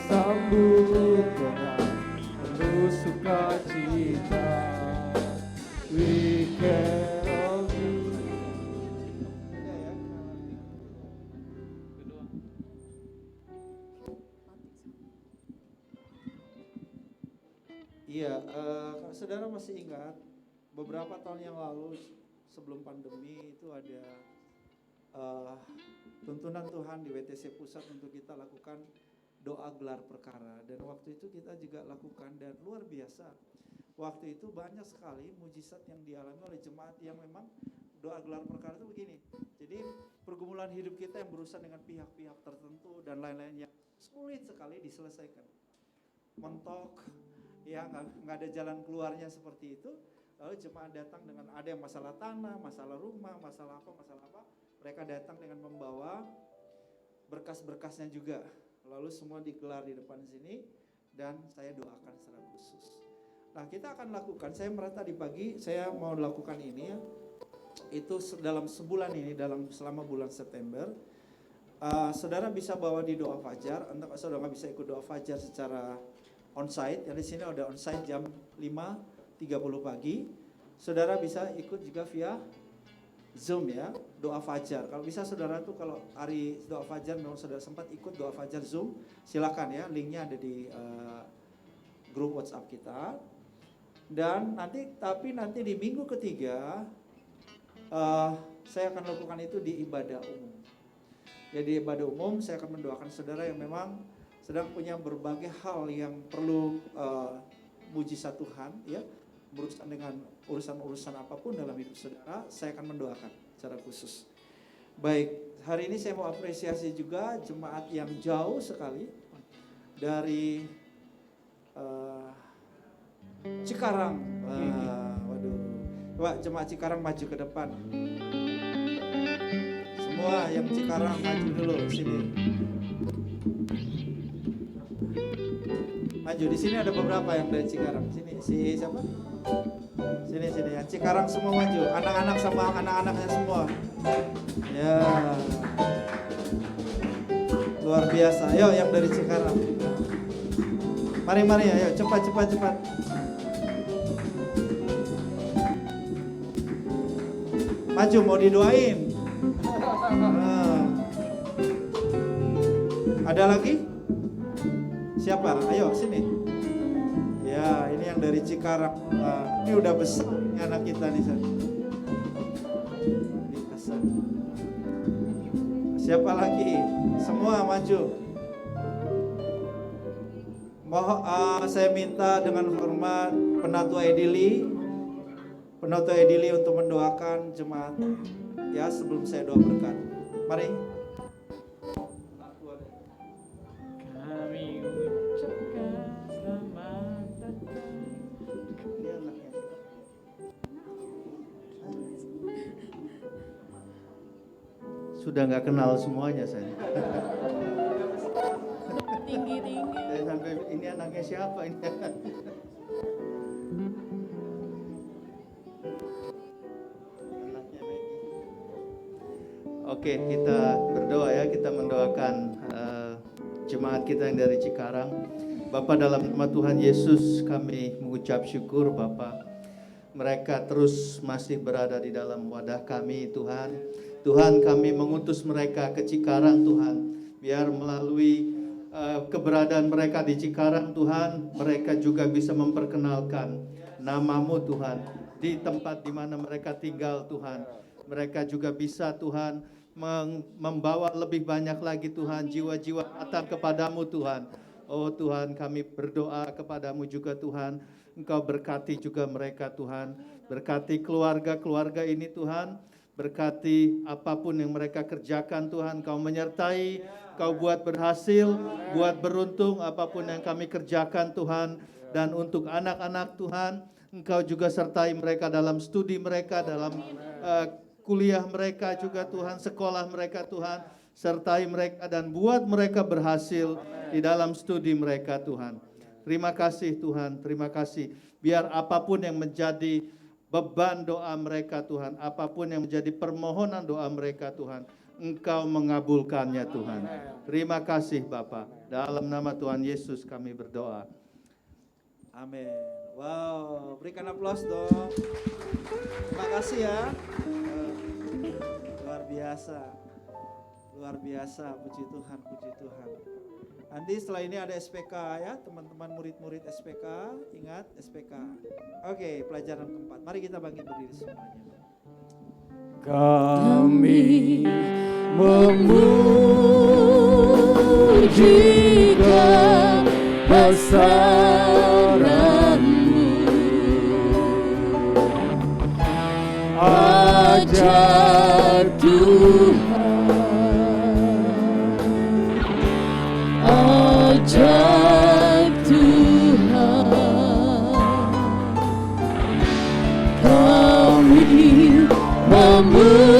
sambut dengan penuh sukacita. We care of you. Iya, kalau saudara masih ingat beberapa tahun yang lalu sebelum pandemi itu ada tuntunan Tuhan di WTC Pusat untuk kita lakukan doa gelar perkara, dan waktu itu kita juga lakukan dan luar biasa. Waktu itu banyak sekali mujizat yang dialami oleh jemaat yang memang doa gelar perkara itu begini. Jadi pergumulan hidup kita yang berurusan dengan pihak-pihak tertentu dan lain-lain yang sulit sekali diselesaikan. Mentok, ya nggak ada jalan keluarnya seperti itu. Lalu jemaat datang dengan ada yang masalah tanah, masalah rumah, masalah apa. Mereka datang dengan membawa berkas-berkasnya juga. Lalu semua digelar di depan sini dan saya doakan secara khusus. Nah, kita akan lakukan, saya merasa tadi pagi saya mau lakukan ini ya. Itu dalam sebulan ini, selama bulan September. Saudara bisa bawa di doa fajar, entah saudara nggak bisa ikut doa fajar secara onsite. Yang di sini ada onsite jam 5.30 pagi. Saudara bisa ikut juga via Zoom ya, doa fajar. Kalau bisa saudara tuh kalau hari doa fajar memang saudara sempat ikut doa fajar Zoom, silakan ya, linknya ada di grup WhatsApp kita. Dan nanti di minggu ketiga saya akan lakukan itu di ibadah umum. Jadi ibadah umum saya akan mendoakan saudara yang memang sedang punya berbagai hal yang perlu mujizat Tuhan ya, berurusan dengan urusan-urusan apapun dalam hidup saudara, saya akan mendoakan secara khusus. Baik, hari ini saya mau apresiasi juga jemaat yang jauh sekali dari Cikarang. Waduh, Pak jemaat Cikarang maju ke depan. Semua yang Cikarang maju dulu sini. Maju, di sini ada beberapa yang dari Cikarang. Sini, si siapa? Sini, yang Cikarang semua maju. Anak-anak sama anak-anaknya semua. Ya. Luar biasa. Ayo yang dari Cikarang. Mari, ayo cepat. Maju, mau didoain. Ada lagi? Siapa? Ayo sini. Ya, ini yang dari Cikarang. Ini udah besar ini anak kita nih. Siapa lagi? Semua maju. Mohon saya minta dengan hormat Penatua Edili untuk mendoakan jemaat ya sebelum saya doa berkat. Mari. Kami ucapkan selamat datang. Sudah nggak kenal semuanya saya. Tinggi-tinggi. Saya sampai ini anaknya siapa ini? Anaknya Maggie. Oke, kita berdoa ya, kita mendoakan jemaat kita yang dari Cikarang. Bapa, dalam nama Tuhan Yesus kami mengucap syukur Bapa. Mereka terus masih berada di dalam wadah kami Tuhan. Tuhan, kami mengutus mereka ke Cikarang Tuhan. Biar melalui keberadaan mereka di Cikarang Tuhan, mereka juga bisa memperkenalkan nama-Mu Tuhan di tempat di mana mereka tinggal Tuhan. Mereka juga bisa Tuhan membawa lebih banyak lagi Tuhan jiwa-jiwa datang kepadamu Tuhan. Oh Tuhan, kami berdoa kepadamu juga Tuhan. Engkau berkati juga mereka Tuhan. Berkati keluarga-keluarga ini Tuhan. Berkati apapun yang mereka kerjakan Tuhan. Kau menyertai, Kau buat berhasil, buat beruntung apapun yang kami kerjakan Tuhan. Dan untuk anak-anak Tuhan, Engkau juga sertai mereka dalam studi mereka, dalam kuliah mereka juga Tuhan, sekolah mereka Tuhan. Sertai mereka dan buat mereka berhasil di dalam studi mereka Tuhan. Terima kasih Tuhan, terima kasih. Biar apapun yang menjadi beban doa mereka Tuhan, apapun yang menjadi permohonan doa mereka Tuhan, Engkau mengabulkannya Tuhan. Terima kasih Bapa. Dalam nama Tuhan Yesus kami berdoa. Amin. Wow, berikan aplaus dong. Terima kasih ya. Luar biasa. Luar biasa, puji Tuhan, puji Tuhan. Nanti setelah ini ada SPK ya, teman-teman murid-murid SPK, ingat SPK. Oke, pelajaran keempat. Mari kita bangkit berdiri semuanya. Kami memuji kebesaran-Mu, ajaib Tuhan, ajaib Tuhan. Kami memuji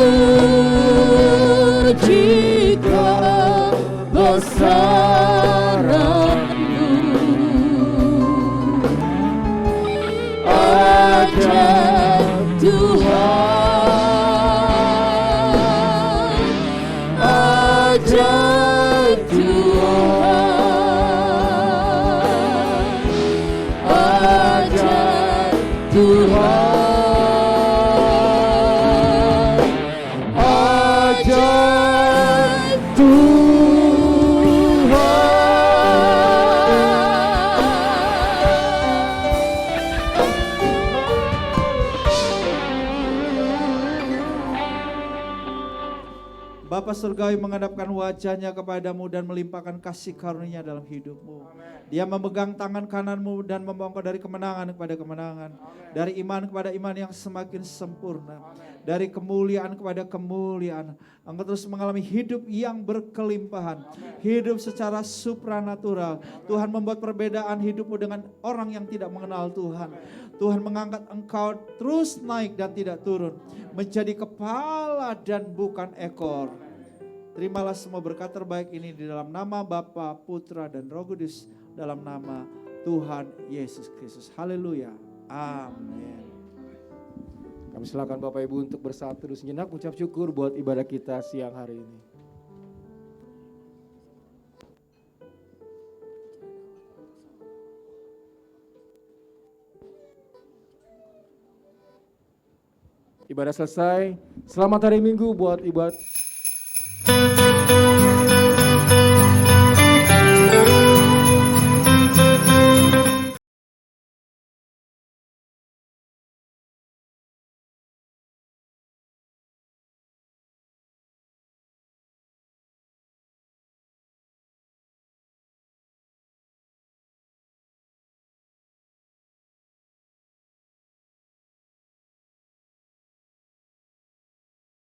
kebesaran-Mu, ajaib Tuhan, ajaib Tuhan, ajaib Tuhan. Bapa surgawi menghadapkan wajahnya kepadamu dan melimpahkan kasih karunia dalam hidupmu. Dia memegang tangan kananmu dan membawa engkau dari kemenangan kepada kemenangan. Dari iman kepada iman yang semakin sempurna. Dari kemuliaan kepada kemuliaan. Engkau terus mengalami hidup yang berkelimpahan. Hidup secara supranatural. Tuhan membuat perbedaan hidupmu dengan orang yang tidak mengenal Tuhan. Tuhan mengangkat engkau terus naik dan tidak turun. Menjadi kepala dan bukan ekor. Terimalah semua berkat terbaik ini di dalam nama Bapa, Putra, dan Roh Kudus. Dalam nama Tuhan Yesus Kristus. Haleluya. Amin. Kami silakan Bapak Ibu untuk bersatu dulu sejenak, ucap syukur buat ibadah kita siang hari ini. Ibadah selesai. Selamat hari Minggu buat ibadah.